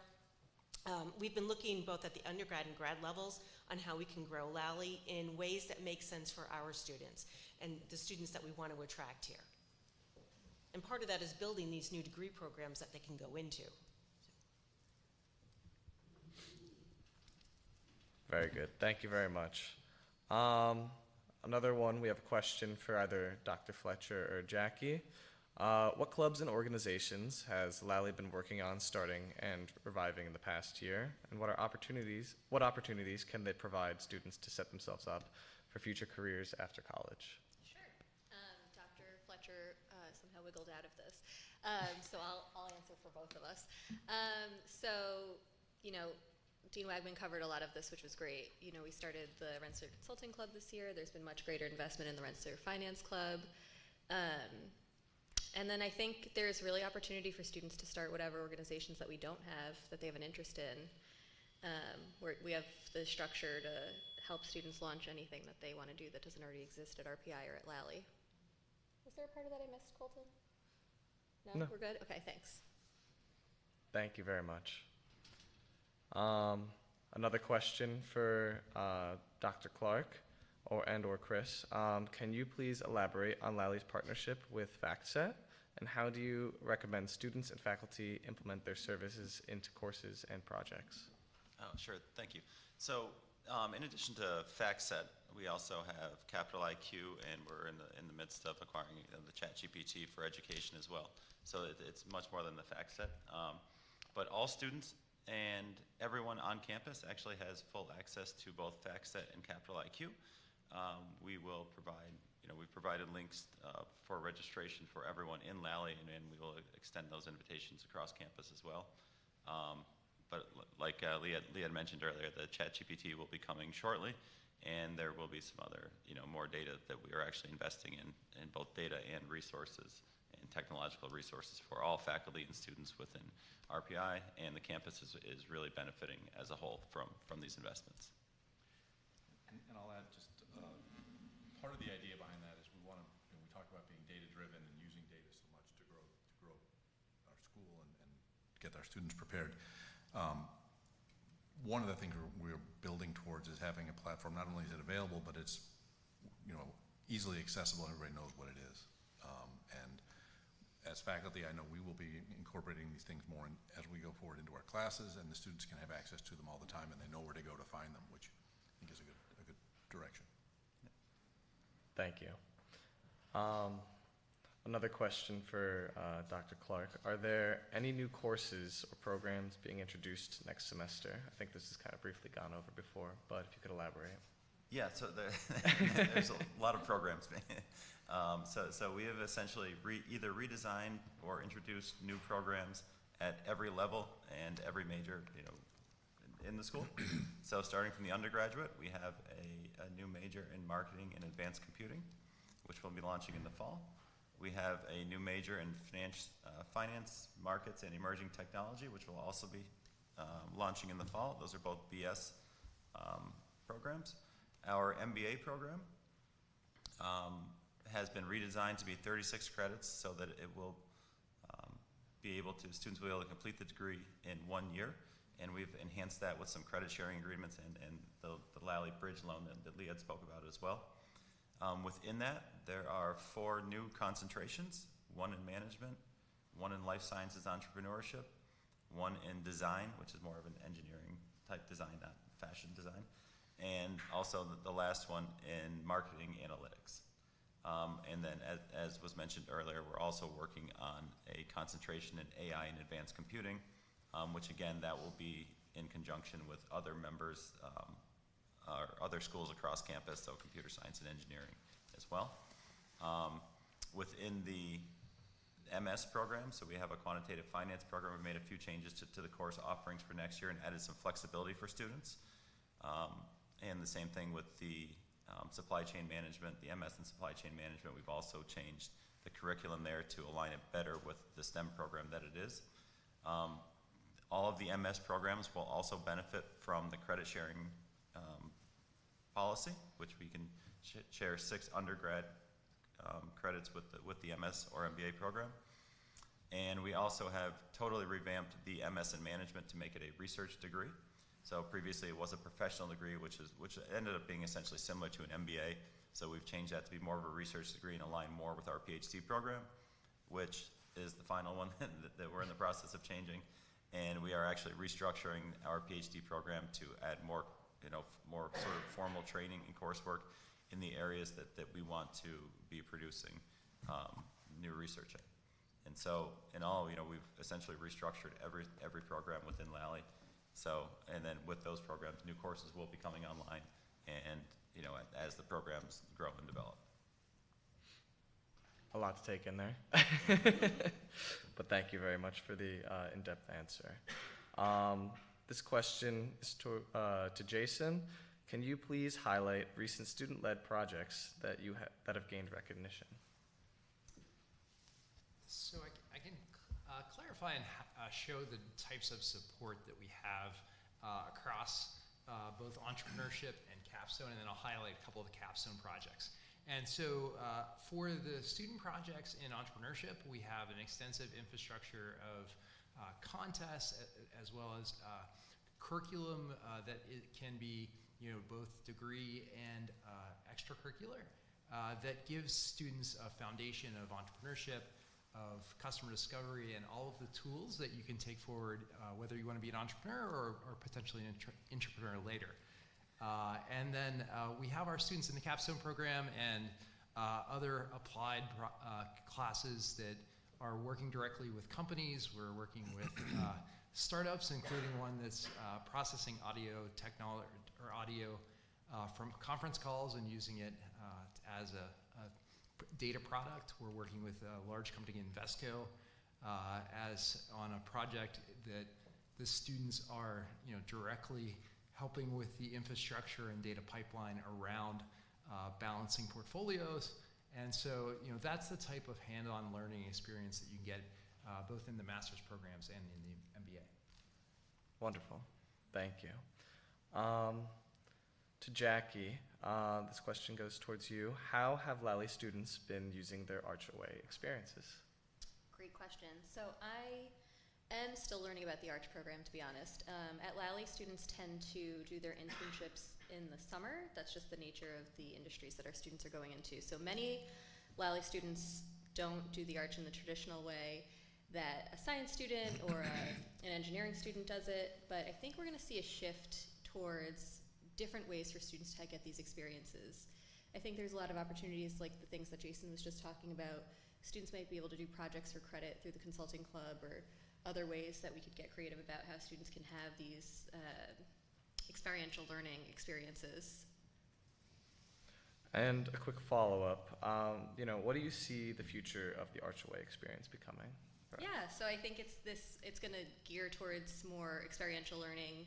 We've been looking both at the undergrad and grad levels on how we can grow Lally in ways that make sense for our students and the students that we want to attract here. And part of that is building these new degree programs that they can go into. Very good. Thank you very much. Another one, we have a question for either Dr. Fletcher or Jackie. What clubs and organizations has Lally been working on starting and reviving in the past year? And what opportunities can they provide students to set themselves up for future careers after college? Sure. Dr. Fletcher somehow wiggled out of this. So I'll answer for both of us. Dean Wagman covered a lot of this, which was great. We started the Rensselaer Consulting Club this year. There's been much greater investment in the Rensselaer Finance Club. And then I think there's really opportunity for students to start whatever organizations that we don't have that they have an interest in. We have the structure to help students launch anything that they want to do that doesn't already exist at RPI or at Lally. Was there a part of that I missed, Colton? No? We're good? Okay, thanks. Thank you very much. Another question for Dr. Clark or Chris. Can you please elaborate on Lally's partnership with FactSet, and how do you recommend students and faculty implement their services into courses and projects? Oh, sure. Thank you. So, in addition to FactSet, we also have Capital IQ, and we're in the midst of acquiring the ChatGPT for education as well. So it's much more than the FactSet. But all students and everyone on campus actually has full access to both FactSet and Capital IQ. We will provide, we've provided links for registration for everyone in Lally, and we will extend those invitations across campus as well. But like Leah mentioned earlier, the ChatGPT will be coming shortly, and there will be some other, more data that we are actually investing in both data and resources and technological resources for all faculty and students within RPI, and the campus is really benefiting as a whole from these investments. And I'll add just part of the idea behind that is we want to, we talk about being data-driven and using data so much to grow our school and get our students prepared. One of the things we're building towards is having a platform. Not only is it available, but it's easily accessible. Everybody knows what it is. And as faculty, I know we will be incorporating these things more as we go forward into our classes, and the students can have access to them all the time, and they know where to go to find them, which I think is a good direction. Thank you. Another question for Dr. Clark. Are there any new courses or programs being introduced next semester? I think this is kind of briefly gone over before, but if you could elaborate. Yeah, so there's a lot of programs. So we have essentially either redesigned or introduced new programs at every level and every major, in the school. So starting from the undergraduate, we have a new major in marketing and advanced computing, which we'll be launching in the fall. We have a new major in finance, markets, and emerging technology, which will also be launching in the fall. Those are both BS programs. Our MBA program has been redesigned to be 36 credits so that it will students will be able to complete the degree in 1 year. And we've enhanced that with some credit sharing agreements and the Lally Bridge loan that Leah had spoke about as well. Within that, there are 4 new concentrations, 1 in management, 1 in life sciences entrepreneurship, 1 in design, which is more of an engineering type design, not fashion design, and also the last one in marketing analytics. And then, as was mentioned earlier, we're also working on a concentration in AI and advanced computing, which again, that will be in conjunction with other members, or other schools across campus, so computer science and engineering as well. Within the MS program, so we have a quantitative finance program. We made a few changes to the course offerings for next year and added some flexibility for students. And the same thing with the supply chain management, the MS in supply chain management. We've also changed the curriculum there to align it better with the STEM program that it is. All of the MS programs will also benefit from the credit sharing policy, which we can share 6 undergrad credits with the MS or MBA program. And we also have totally revamped the MS in management to make it a research degree. So previously it was a professional degree, which ended up being essentially similar to an MBA. So we've changed that to be more of a research degree and align more with our PhD program, which is the final one that we're in the process of changing. And we are actually restructuring our PhD program to add more, more sort of formal training and coursework in the areas that we want to be producing new research in. And so in all, we've essentially restructured every program within Lally. So, and then with those programs, new courses will be coming online, and as the programs grow and develop. A lot to take in there. But thank you very much for the in-depth answer. This question is to Jason. Can you please highlight recent student-led projects that that have gained recognition? So I can clarify and show the types of support that we have across both entrepreneurship and capstone, and then I'll highlight a couple of the capstone projects. And so for the student projects in entrepreneurship, we have an extensive infrastructure of contests as well as curriculum that it can be both degree and extracurricular that gives students a foundation of entrepreneurship, of customer discovery, and all of the tools that you can take forward, whether you want to be an entrepreneur or potentially an entrepreneur later. And then we have our students in the capstone program and other applied classes that are working directly with companies. We're working with startups, including one that's processing audio technology or audio from conference calls and using it as a data product. We're working with a large company, Invesco, as on a project that the students are directly helping with the infrastructure and data pipeline around balancing portfolios. And so that's the type of hands-on learning experience that you get both in the master's programs and in the MBA. Wonderful. Thank you. To Jackie, this question goes towards you. How have Lally students been using their Archway experiences? Great question. So I am still learning about the Arch program, to be honest. At Lally, students tend to do their internships in the summer. That's just the nature of the industries that our students are going into. So many Lally students don't do the Arch in the traditional way that a science student or an engineering student does it, but I think we're going to see a shift towards different ways for students to get these experiences. I think there's a lot of opportunities like the things that Jason was just talking about. Students might be able to do projects for credit through the consulting club or other ways that we could get creative about how students can have these experiential learning experiences. And a quick follow-up, what do you see the future of the Archway experience becoming? Yeah, so I think it's going to gear towards more experiential learning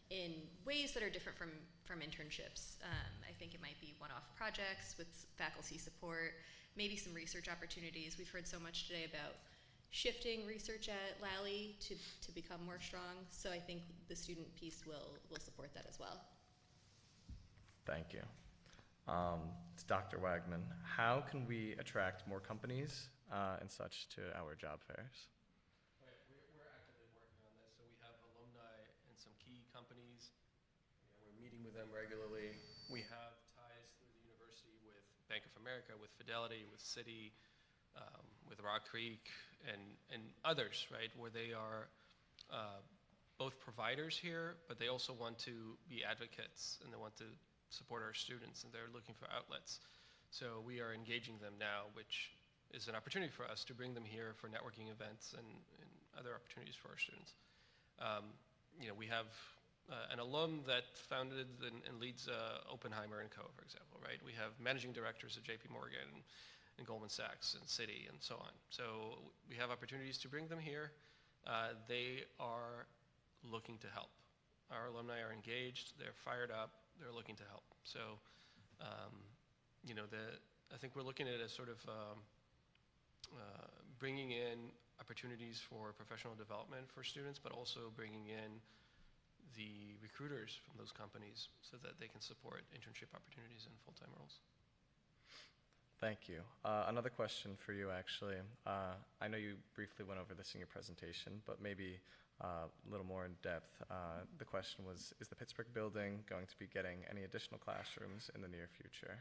in ways that are different from internships. I think it might be one-off projects with faculty support, maybe some research opportunities. We've heard so much today about shifting research at Lally to become more strong, so I think the student piece will support that as well. Thank you. It's Dr. Wagman. How can we attract more companies and such to our job fairs? We're actively working on this. So we have alumni in some key companies. We're meeting with them regularly. We have ties through the university with Bank of America, with Fidelity, with Citi, with Rock Creek, and others, right, where they are both providers here, but they also want to be advocates, and they want to support our students, and they're looking for outlets. So we are engaging them now, which is an opportunity for us to bring them here for networking events and other opportunities for our students. We have an alum that founded and leads Oppenheimer & Co., for example, right? We have managing directors at JP Morgan and Goldman Sachs and Citi and so on. So we have opportunities to bring them here. They are looking to help. Our alumni are engaged, they're fired up, they're looking to help. So, I think we're looking at it as sort of bringing in opportunities for professional development for students, but also bringing in the recruiters from those companies so that they can support internship opportunities and full-time roles. Thank you. Another question for you, actually. I know you briefly went over this in your presentation, but maybe a little more in depth. The question was, is the Pittsburgh building going to be getting any additional classrooms in the near future?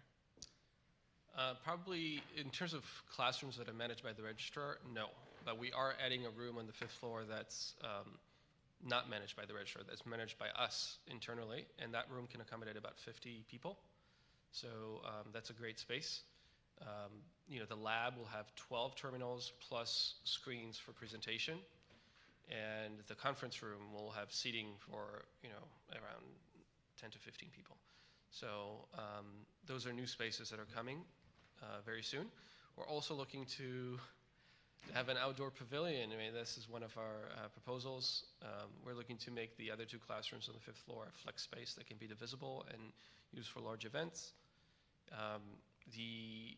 Probably in terms of classrooms that are managed by the registrar, no. But we are adding a room on the 5th floor that's not managed by the registrar, that's managed by us internally, and that room can accommodate about 50 people. So that's a great space. The lab will have 12 terminals plus screens for presentation, and the conference room will have seating for around 10 to 15 people. So those are new spaces that are coming very soon. We're also looking to have an outdoor pavilion. I mean, this is one of our proposals. We're looking to make the other 2 classrooms on the 5th floor a flex space that can be divisible and used for large events. The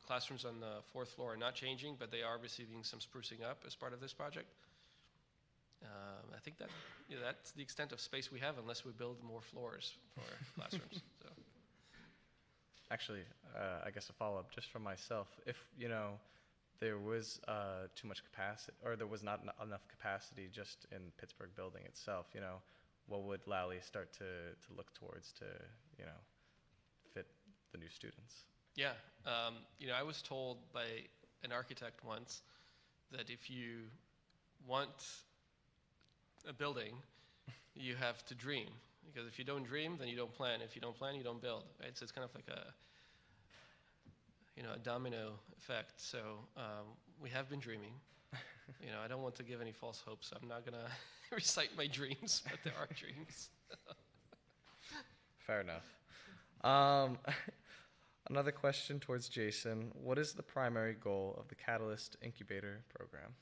classrooms on the 4th floor are not changing, but they are receiving some sprucing up as part of this project. I think that that's the extent of space we have, unless we build more floors for classrooms. So. Actually, I guess a follow-up just from myself. If there was too much capacity, or there was not enough capacity just in Pittsburgh building itself, what would Lally start to look towards to fit the new students? Yeah, I was told by an architect once that if you want a building, you have to dream. Because if you don't dream, then you don't plan. If you don't plan, you don't build. Right? So it's kind of like a domino effect. So we have been dreaming. I don't want to give any false hopes. So I'm not going to recite my dreams, but there are dreams. Fair enough. Another question towards Jason. What is the primary goal of the Catalyst Incubator program?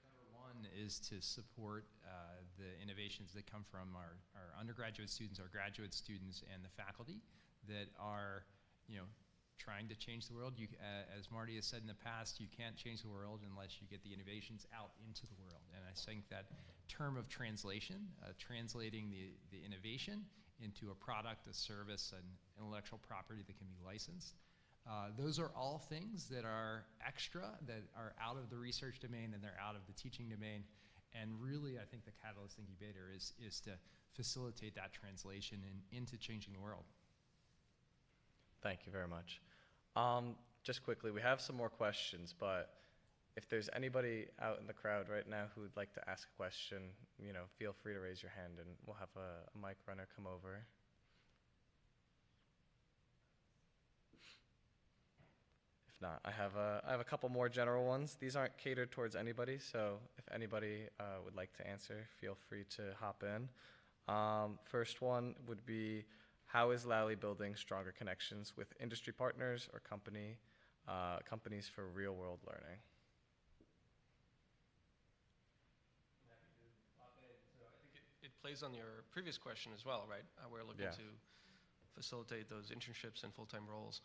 Number one is to support the innovations that come from our undergraduate students, our graduate students, and the faculty that are, trying to change the world. As Marty has said in the past, you can't change the world unless you get the innovations out into the world. And I think that term of translation, translating the innovation into a product, a service, an intellectual property that can be licensed. Those are all things that are extra, that are out of the research domain and they're out of the teaching domain. And really, I think the Catalyst Incubator is to facilitate that translation into changing the world. Thank you very much. Just quickly, we have some more questions, but if there's anybody out in the crowd right now who would like to ask a question, feel free to raise your hand and we'll have a mic runner come over. If not, I have a couple more general ones. These aren't catered towards anybody, so if anybody would like to answer, feel free to hop in. First one would be, how is Lally building stronger connections with industry partners or companies for real-world learning? So I think it plays on your previous question as well, right? We're looking to facilitate those internships and full-time roles.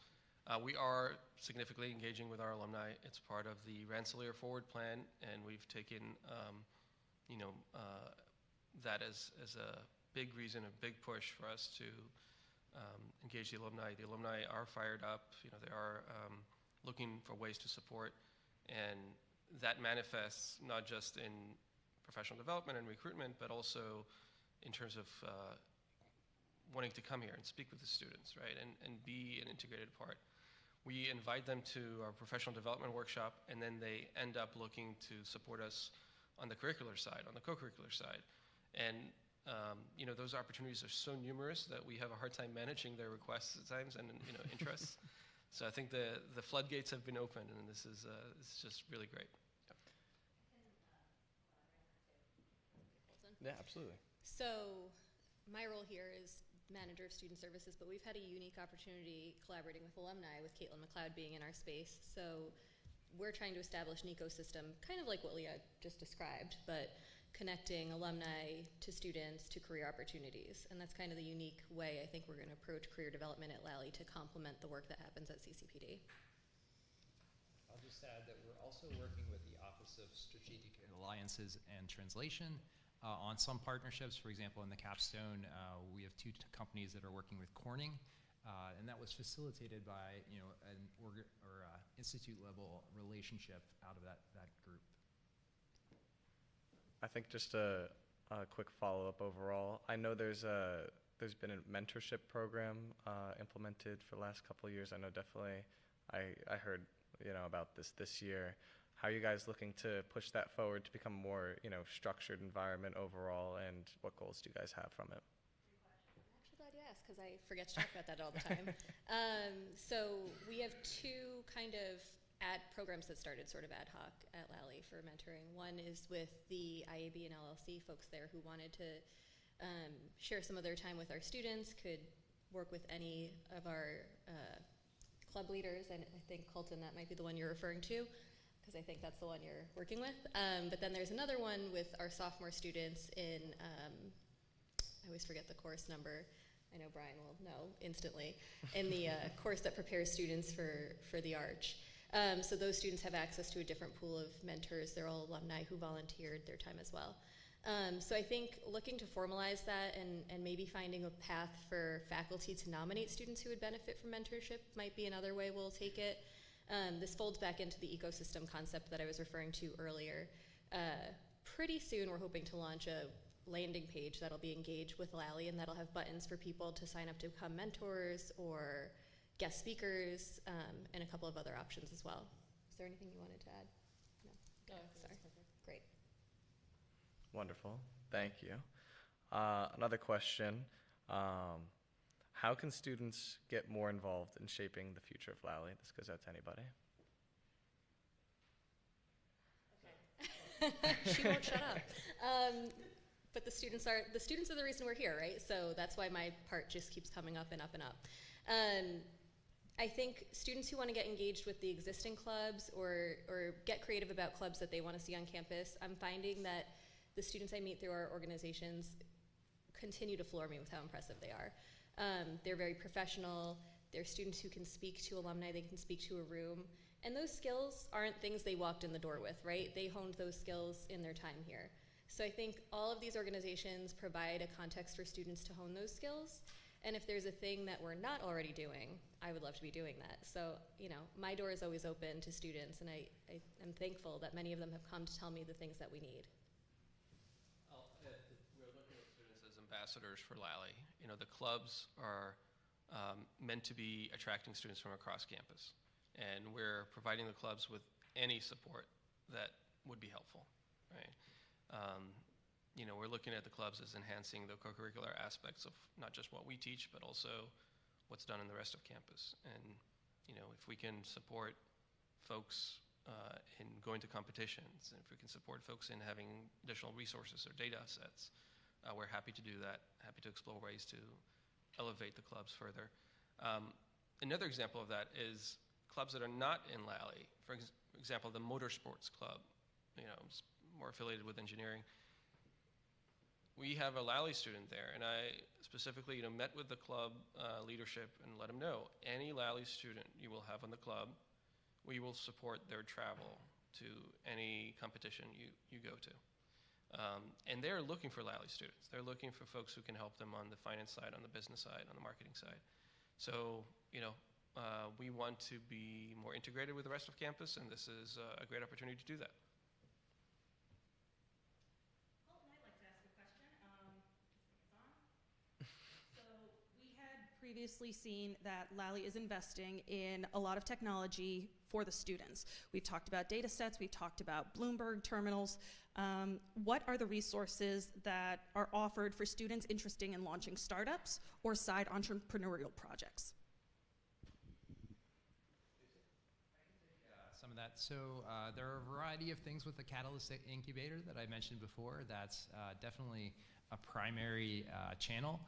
We are significantly engaging with our alumni. It's part of the Rensselaer Forward Plan, and we've taken, that as a big reason, a big push for us to engage the alumni. The alumni are fired up. They are looking for ways to support, and that manifests not just in professional development and recruitment, but also in terms of wanting to come here and speak with the students, right, and be an integrated part. We invite them to our professional development workshop, and then they end up looking to support us on the curricular side, on the co-curricular side. And those opportunities are so numerous that we have a hard time managing their requests at times and interests. So I think the floodgates have been opened, and this is it's just really great. Yeah, absolutely. So my role here is manager of student services, but we've had a unique opportunity collaborating with alumni, with Caitlin McLeod being in our space. So we're trying to establish an ecosystem, kind of like what Leah just described, but connecting alumni to students to career opportunities. And that's kind of the unique way I think we're going to approach career development at Lally to complement the work that happens at CCPD. I'll just add that we're also working with the Office of Strategic Alliances and Translation on some partnerships. For example, in the capstone, we have two companies that are working with Corning, and that was facilitated by an institute level relationship out of that group. I think just a quick follow-up overall. I know there's been a mentorship program implemented for the last couple of years. I know definitely I heard about this year. How are you guys looking to push that forward to become a more structured environment overall, and what goals do you guys have from it? I'm actually glad you asked because I forget to talk about that all the time. So we have two kind of programs that started sort of ad hoc at Lally for mentoring. One is with the IAB and LLC folks there who wanted to share some of their time with our students, could work with any of our club leaders, and I think Colton, that might be the one you're referring to, because I think that's the one you're working with. But then there's another one with our sophomore students in, I always forget the course number. I know Brian will know instantly, in the course that prepares students for the Arch. So those students have access to a different pool of mentors. They're all alumni who volunteered their time as well. So I think looking to formalize that and maybe finding a path for faculty to nominate students who would benefit from mentorship might be another way we'll take it. This folds back into the ecosystem concept that I was referring to earlier. Pretty soon we're hoping to launch a landing page that'll be engaged with Lally, and that'll have buttons for people to sign up to become mentors or guest speakers, and a couple of other options as well. Is there anything you wanted to add? No? Oh, sorry. Great. Wonderful. Thank you. Another question. How can students get more involved in shaping the future of Lally? This goes out to anybody. Okay. She won't shut up. But the students are the reason we're here, right? So that's why my part just keeps coming up and up and up. I think students who want to get engaged with the existing clubs or get creative about clubs that they want to see on campus, I'm finding that the students I meet through our organizations continue to floor me with how impressive they are. They're very professional. They're students who can speak to alumni. They can speak to a room. And those skills aren't things they walked in the door with, right? They honed those skills in their time here. So I think all of these organizations provide a context for students to hone those skills. And if there's a thing that we're not already doing, I would love to be doing that. So, my door is always open to students, and I am thankful that many of them have come to tell me the things that we need. We're looking at students as ambassadors for Lally. The clubs are meant to be attracting students from across campus, and we're providing the clubs with any support that would be helpful, right? We're looking at the clubs as enhancing the co-curricular aspects of not just what we teach, but also what's done in the rest of campus. And, if we can support folks in going to competitions, and if we can support folks in having additional resources or data sets, we're happy to do that, happy to explore ways to elevate the clubs further. Another example of that is clubs that are not in Lally. For example, the motorsports club, more affiliated with engineering. We have a Lally student there, and I specifically met with the club leadership and let them know, any Lally student you will have on the club, we will support their travel to any competition you go to. And they're looking for Lally students. They're looking for folks who can help them on the finance side, on the business side, on the marketing side. So, we want to be more integrated with the rest of campus, and this is a great opportunity to do that. Previously seen that Lally is investing in a lot of technology for the students. We've talked about data sets, we've talked about Bloomberg terminals. What are the resources that are offered for students interested in launching startups or side entrepreneurial projects? Some of that. So there are a variety of things with the Catalyst Incubator that I mentioned before. That's definitely a primary channel.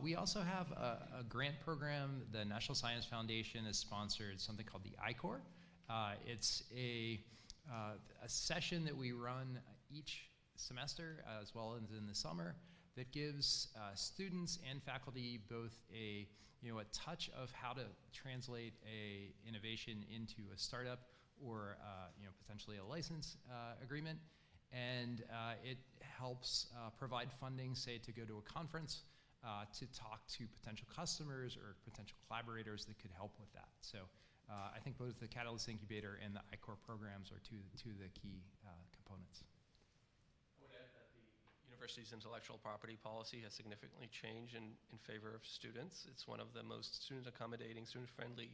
We also have a grant program. The National Science Foundation has sponsored something called the I-Corps. It's a session that we run each semester as well as in the summer that gives students and faculty both a touch of how to translate a innovation into a startup or potentially a license agreement, and it helps provide funding, say, to go to a conference, to talk to potential customers or potential collaborators that could help with that. So I think both the Catalyst Incubator and the I-Corps programs are two of the key components. I would add that the university's intellectual property policy has significantly changed in favor of students. It's one of the most student-accommodating, student-friendly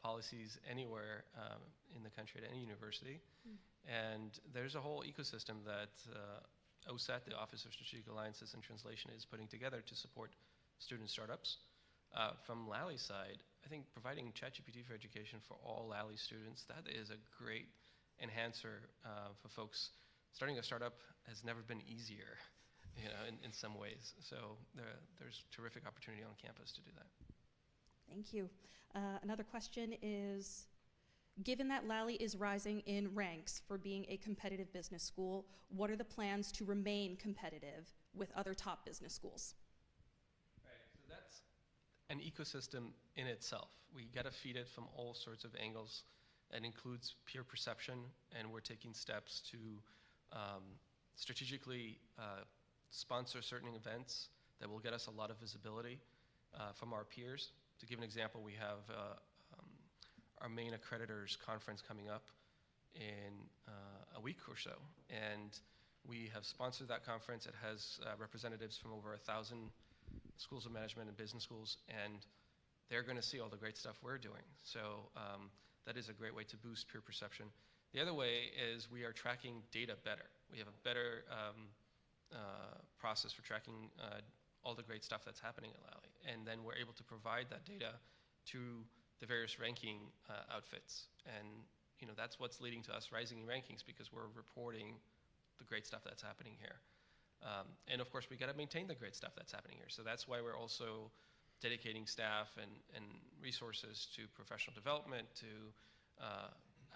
policies anywhere in the country at any university. And there's a whole ecosystem that OSAT, the Office of Strategic Alliances and Translation, is putting together to support student startups. From Lally's side, I think providing ChatGPT for education for all Lally students, that is a great enhancer for folks. Starting a startup has never been easier, in some ways. So there's terrific opportunity on campus to do that. Thank you. Another question is, given that Lally is rising in ranks for being a competitive business school, what are the plans to remain competitive with other top business schools? Right, so that's an ecosystem in itself. We got to feed it from all sorts of angles. That includes peer perception, and we're taking steps to strategically sponsor certain events that will get us a lot of visibility from our peers. To give an example, we have our main accreditors conference coming up in a week or so, and we have sponsored that conference. It has representatives from over 1,000 schools of management and business schools, and they're going to see all the great stuff we're doing. So that is a great way to boost peer perception. The other way is we are tracking data better. We have a better process for tracking all the great stuff that's happening at Lally. And then we're able to provide that data to the various ranking outfits. And that's what's leading to us rising in rankings, because we're reporting the great stuff that's happening here. And of course, we got to maintain the great stuff that's happening here. So that's why we're also dedicating staff and resources to professional development, to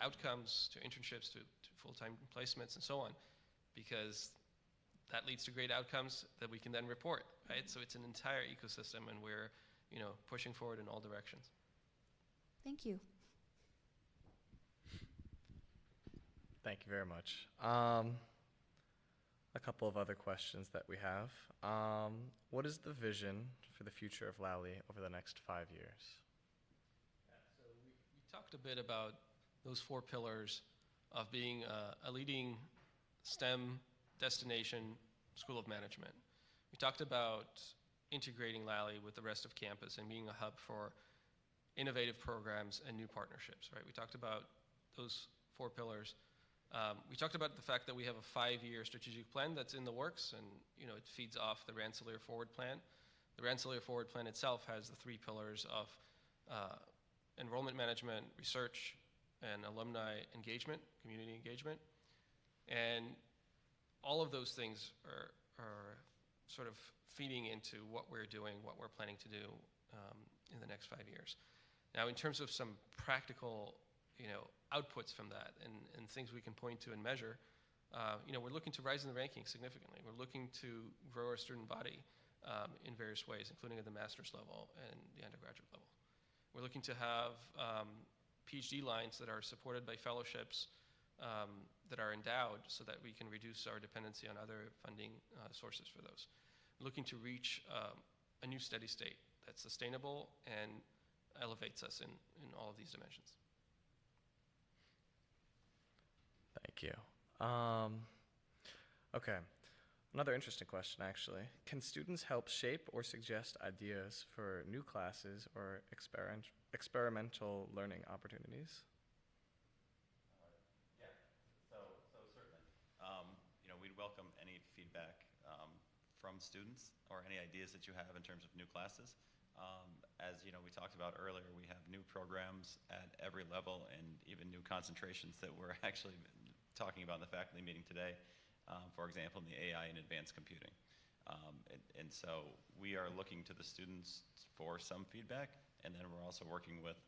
outcomes, to internships, to full-time placements, and so on, because that leads to great outcomes that we can then report, right? So it's an entire ecosystem, and we're, pushing forward in all directions. Thank you. Thank you very much. A couple of other questions that we have. What is the vision for the future of Lally over the next 5 years? Yeah, so we talked a bit about those 4 pillars of being a leading STEM destination school of management. We talked about integrating Lally with the rest of campus and being a hub for innovative programs and new partnerships, right? We talked about those 4 pillars. We talked about the fact that we have a 5-year strategic plan that's in the works, and it feeds off the Rensselaer Forward Plan. The Rensselaer Forward Plan itself has the 3 pillars of enrollment management, research, and alumni engagement, community engagement. And all of those things are sort of feeding into what we're doing, what we're planning to do in the next 5 years. Now, in terms of some practical, outputs from that and things we can point to and measure, we're looking to rise in the rankings significantly. We're looking to grow our student body in various ways, including at the master's level and the undergraduate level. We're looking to have PhD lines that are supported by fellowships that are endowed so that we can reduce our dependency on other funding sources for those. We're looking to reach a new steady state that's sustainable and elevates us in all of these dimensions. Thank you. Okay. Another interesting question, actually. Can students help shape or suggest ideas for new classes or experimental learning opportunities? Yeah, so certainly. from students or any ideas that you have in terms of new classes. As you know, we talked about earlier, we have new programs at every level and even new concentrations that we're actually talking about in the faculty meeting today. For example, in the AI and advanced computing. And so we are looking to the students for some feedback, and then we're also working with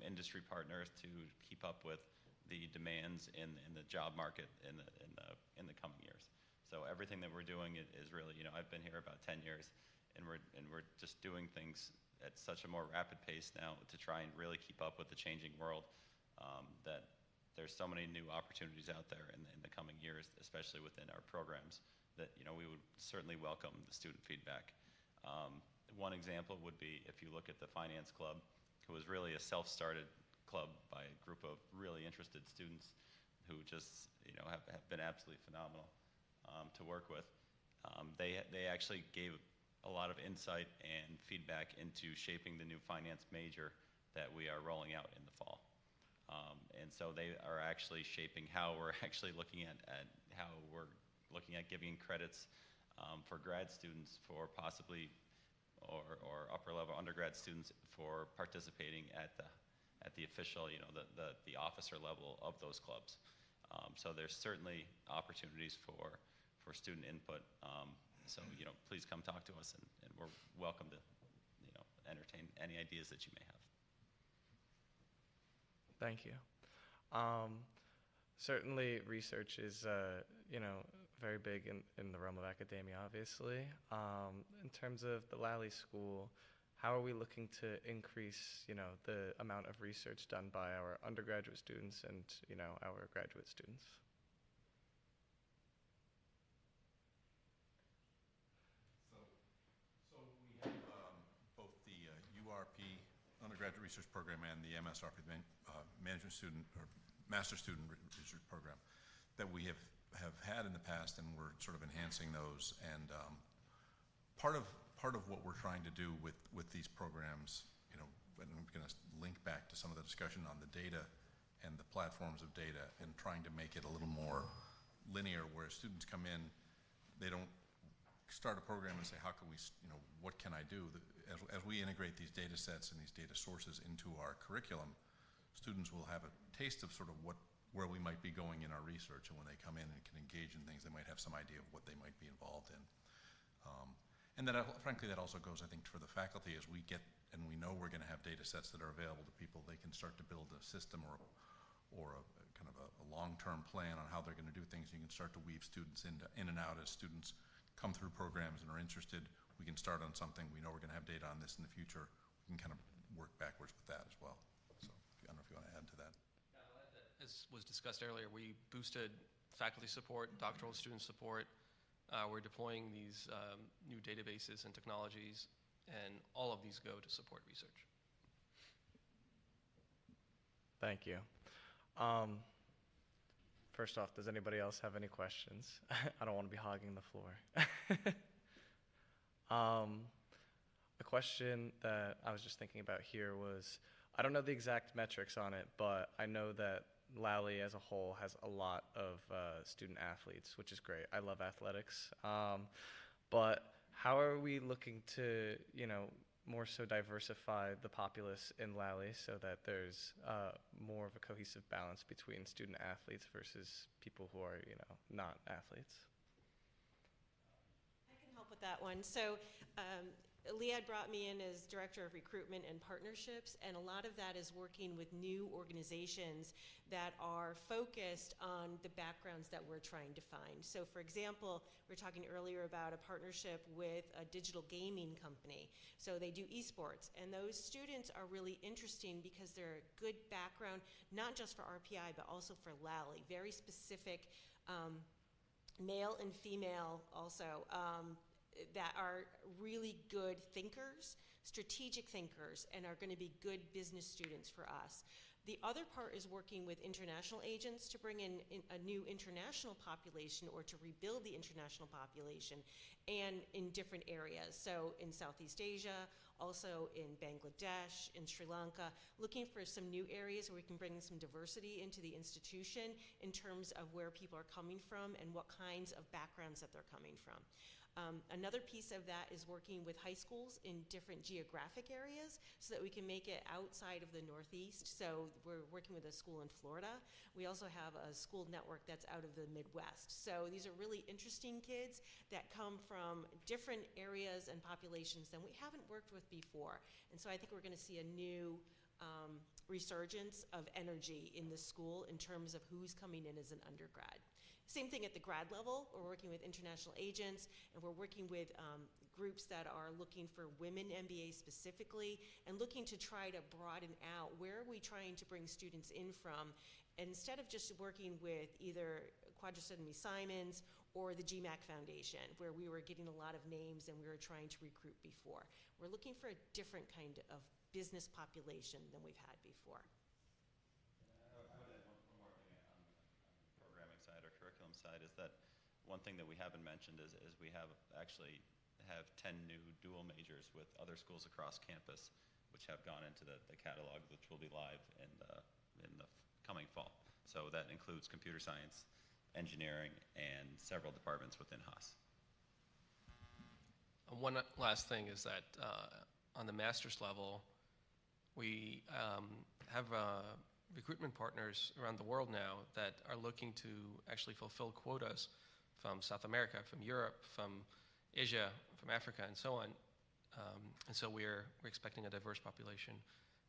industry partners to keep up with the demands in the job market in the coming years. So everything that we're doing is really, you know, I've been here about 10 years, and we're just doing things at such a more rapid pace now to try and really keep up with the changing world, that there's so many new opportunities out there in the coming years, especially within our programs, that, you know, we would certainly welcome the student feedback. One example would be if you look at the Finance Club, who was really a self-started club by a group of really interested students who just, you know, have been absolutely phenomenal to work with. They actually gave a lot of insight and feedback into shaping the new finance major that we are rolling out in the fall. And so they are actually shaping how we're actually looking at how we're looking at giving credits for grad students for possibly, or upper level undergrad students for participating at the official, you know, the officer level of those clubs. So there's certainly opportunities for student input. So, you know, please come talk to us, and we're welcome to, you know, entertain any ideas that you may have. Thank you. Certainly research is, you know, very big in the realm of academia, obviously. In terms of the Lally School, how are we looking to increase, you know, the amount of research done by our undergraduate students and, you know, our graduate students? So we have both the URP undergraduate research program and the MSRP management student or master student research program that we have had in the past, and we're sort of enhancing those. And part of what we're trying to do with these programs, you know, and I'm going to link back to some of the discussion on the data and the platforms of data, and trying to make it a little more linear, where students come in, they don't start a program and say, how can we, you know, what can I do? As we integrate these data sets and these data sources into our curriculum, students will have a taste of sort of where we might be going in our research, and when they come in and can engage in things, they might have some idea of what they might be involved in. And then, frankly, that also goes, I think, for the faculty. As we get, and we know we're going to have data sets that are available to people, they can start to build a system or a kind of a long-term plan on how they're going to do things. You can start to weave students in and out as students come through programs and are interested. We can start on something. We know we're going to have data on this in the future. We can kind of work backwards with that as well. So I don't know if you want to add to that. As was discussed earlier, we boosted faculty support, doctoral student support. We're deploying these new databases and technologies, and all of these go to support research. Thank you. First off, does anybody else have any questions? I don't want to be hogging the floor. A question that I was just thinking about here was, I don't know the exact metrics on it, but I know that Lally as a whole has a lot of student athletes, which is great. I love athletics. But how are we looking to, you know, more so diversify the populace in Lally so that there's more of a cohesive balance between student athletes versus people who are, you know, not athletes? I can help with that one. So Liad brought me in as Director of Recruitment and Partnerships, and a lot of that is working with new organizations that are focused on the backgrounds that we're trying to find. So for example, we were talking earlier about a partnership with a digital gaming company. So they do esports, and those students are really interesting because they're a good background, not just for RPI, but also for Lally, very specific male and female also, that are really good thinkers, strategic thinkers, and are going to be good business students for us. The other part is working with international agents to bring in a new international population, or to rebuild the international population, and in different areas. So in Southeast Asia, also in Bangladesh, in Sri Lanka, looking for some new areas where we can bring some diversity into the institution in terms of where people are coming from and what kinds of backgrounds that they're coming from. Another piece of that is working with high schools in different geographic areas so that we can make it outside of the Northeast. So we're working with a school in Florida. We also have a school network that's out of the Midwest. So these are really interesting kids that come from different areas and populations than we haven't worked with before. And so I think we're going to see a new resurgence of energy in the school in terms of who's coming in as an undergrad. Same thing at the grad level. We're working with international agents, and we're working with groups that are looking for women MBAs specifically, and looking to try to broaden out where are we trying to bring students in from, instead of just working with either Quadricentenary Simons or the GMAC Foundation, where we were getting a lot of names and we were trying to recruit before. We're looking for a different kind of business population than we've had before. I would add one more thing on the programming side or curriculum side is that one thing that we haven't mentioned is we have 10 new dual majors with other schools across campus, which have gone into the catalog, which will be live in the coming fall. So that includes computer science, engineering, and several departments within Haas. One last thing is that on the master's level, we have recruitment partners around the world now that are looking to actually fulfill quotas from South America, from Europe, from Asia, from Africa, and so on. And so we're expecting a diverse population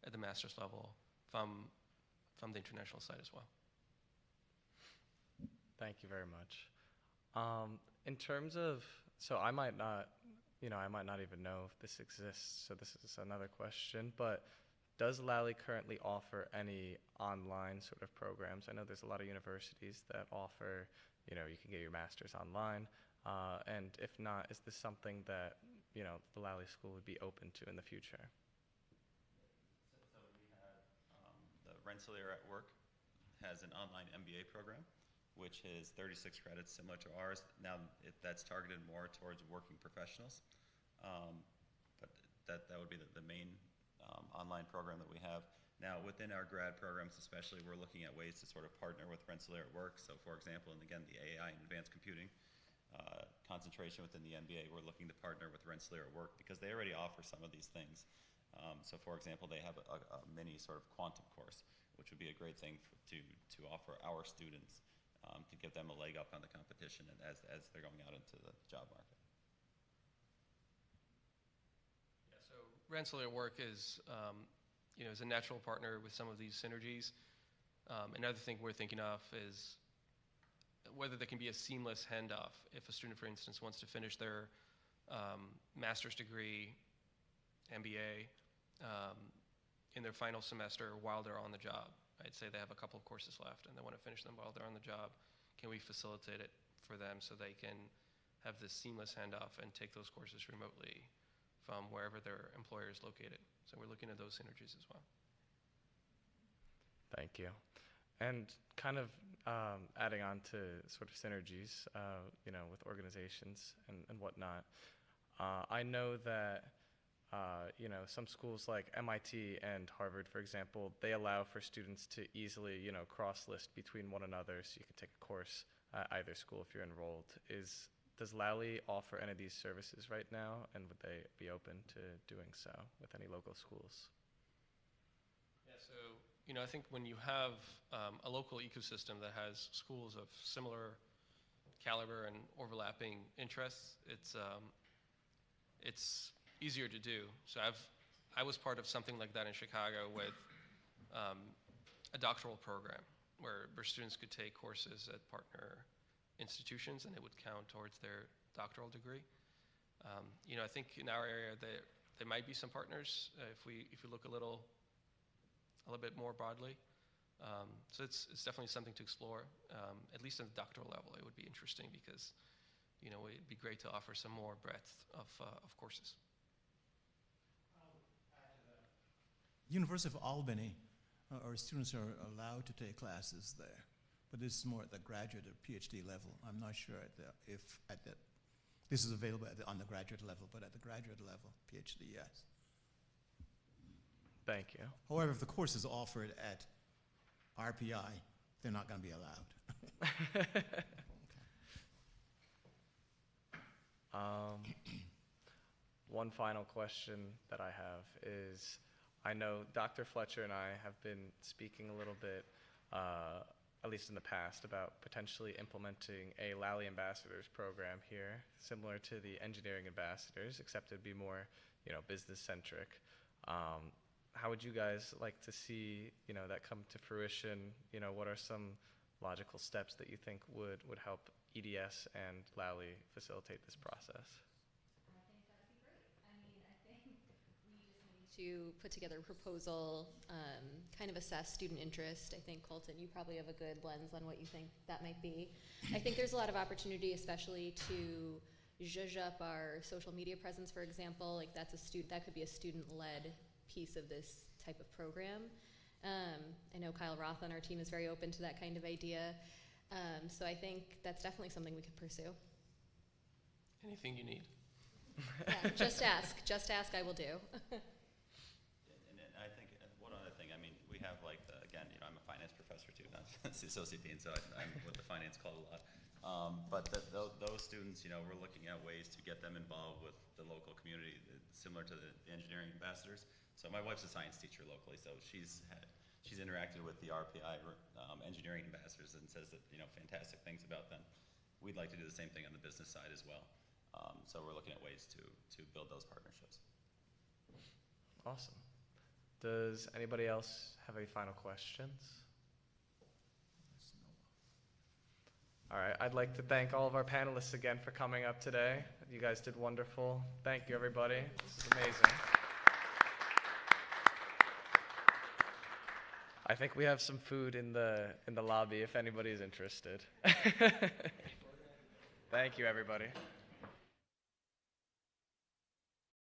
at the master's level from the international side as well. Thank you very much. In terms of, so I might not even know if this exists, so this is another question, but does Lally currently offer any online sort of programs? I know there's a lot of universities that offer, you can get your master's online, and if not, is this something that, the Lally School would be open to in the future? So we have the Rensselaer at Work has an online MBA program, which is 36 credits, similar to ours. Now, that's targeted more towards working professionals, but that would be the main online program that we have. Now, within our grad programs especially, we're looking at ways to sort of partner with Rensselaer at Work. So, for example, and again, the AI and advanced computing concentration within the MBA, we're looking to partner with Rensselaer at Work because they already offer some of these things. So, for example, they have a mini sort of quantum course, which would be a great thing to offer our students to give them a leg up on the competition and as they're going out into the job market. Yeah, so Rensselaer Work is a natural partner with some of these synergies. Another thing we're thinking of is whether there can be a seamless handoff if a student, for instance, wants to finish their master's degree, MBA, in their final semester while they're on the job. I'd say they have a couple of courses left and they want to finish them while they're on the job. Can we facilitate it for them so they can have this seamless handoff and take those courses remotely from wherever their employer is located? So we're looking at those synergies as well. Thank you. And kind of adding on to sort of synergies, with organizations and whatnot, I know that some schools like MIT and Harvard, for example, they allow for students to easily, cross-list between one another, so you can take a course at either school if you're enrolled. Does Lally offer any of these services right now, and would they be open to doing so with any local schools? Yeah, so, I think when you have a local ecosystem that has schools of similar caliber and overlapping interests, it's easier to do. So I was part of something like that in Chicago with a doctoral program where students could take courses at partner institutions and it would count towards their doctoral degree. I think in our area there might be some partners if we look a little bit more broadly. So it's definitely something to explore. At least at the doctoral level, it would be interesting because it'd be great to offer some more breadth of courses. University of Albany, our students are allowed to take classes there, but this is more at the graduate or PhD level. I'm not sure if this is available at the undergraduate level, but at the graduate level, PhD, yes. Thank you. However, if the course is offered at RPI, they're not going to be allowed. One final question that I have is, I know Dr. Fletcher and I have been speaking a little bit, at least in the past, about potentially implementing a Lally Ambassadors program here, similar to the engineering ambassadors, except it'd be more, business-centric. How would you guys like to see, that come to fruition? What are some logical steps that you think would help EDS and Lally facilitate this process? I think that would be great. I mean, I think we just need to put together a proposal, kind of assess student interest. I think, Colton, you probably have a good lens on what you think that might be. I think there's a lot of opportunity, especially to zhuzh up our social media presence, for example. Like that could be a student-led piece of this type of program. I know Kyle Roth on our team is very open to that kind of idea. So I think that's definitely something we could pursue. Anything you need. Yeah, just ask. Just ask, I will do. And I think one other thing, I mean, we have again, I'm a finance professor too, not the associate dean, so I'm with the finance club a lot. But those students, we're looking at ways to get them involved with the local community, similar to the engineering ambassadors. So my wife's a science teacher locally, so she's interacted with the RPI engineering ambassadors and says that fantastic things about them. We'd like to do the same thing on the business side as well. So we're looking at ways to build those partnerships. Awesome. Does anybody else have any final questions? All right, I'd like to thank all of our panelists again for coming up today. You guys did wonderful. Thank you, everybody. This is amazing. I think we have some food in the lobby if anybody's interested. Thank you, everybody.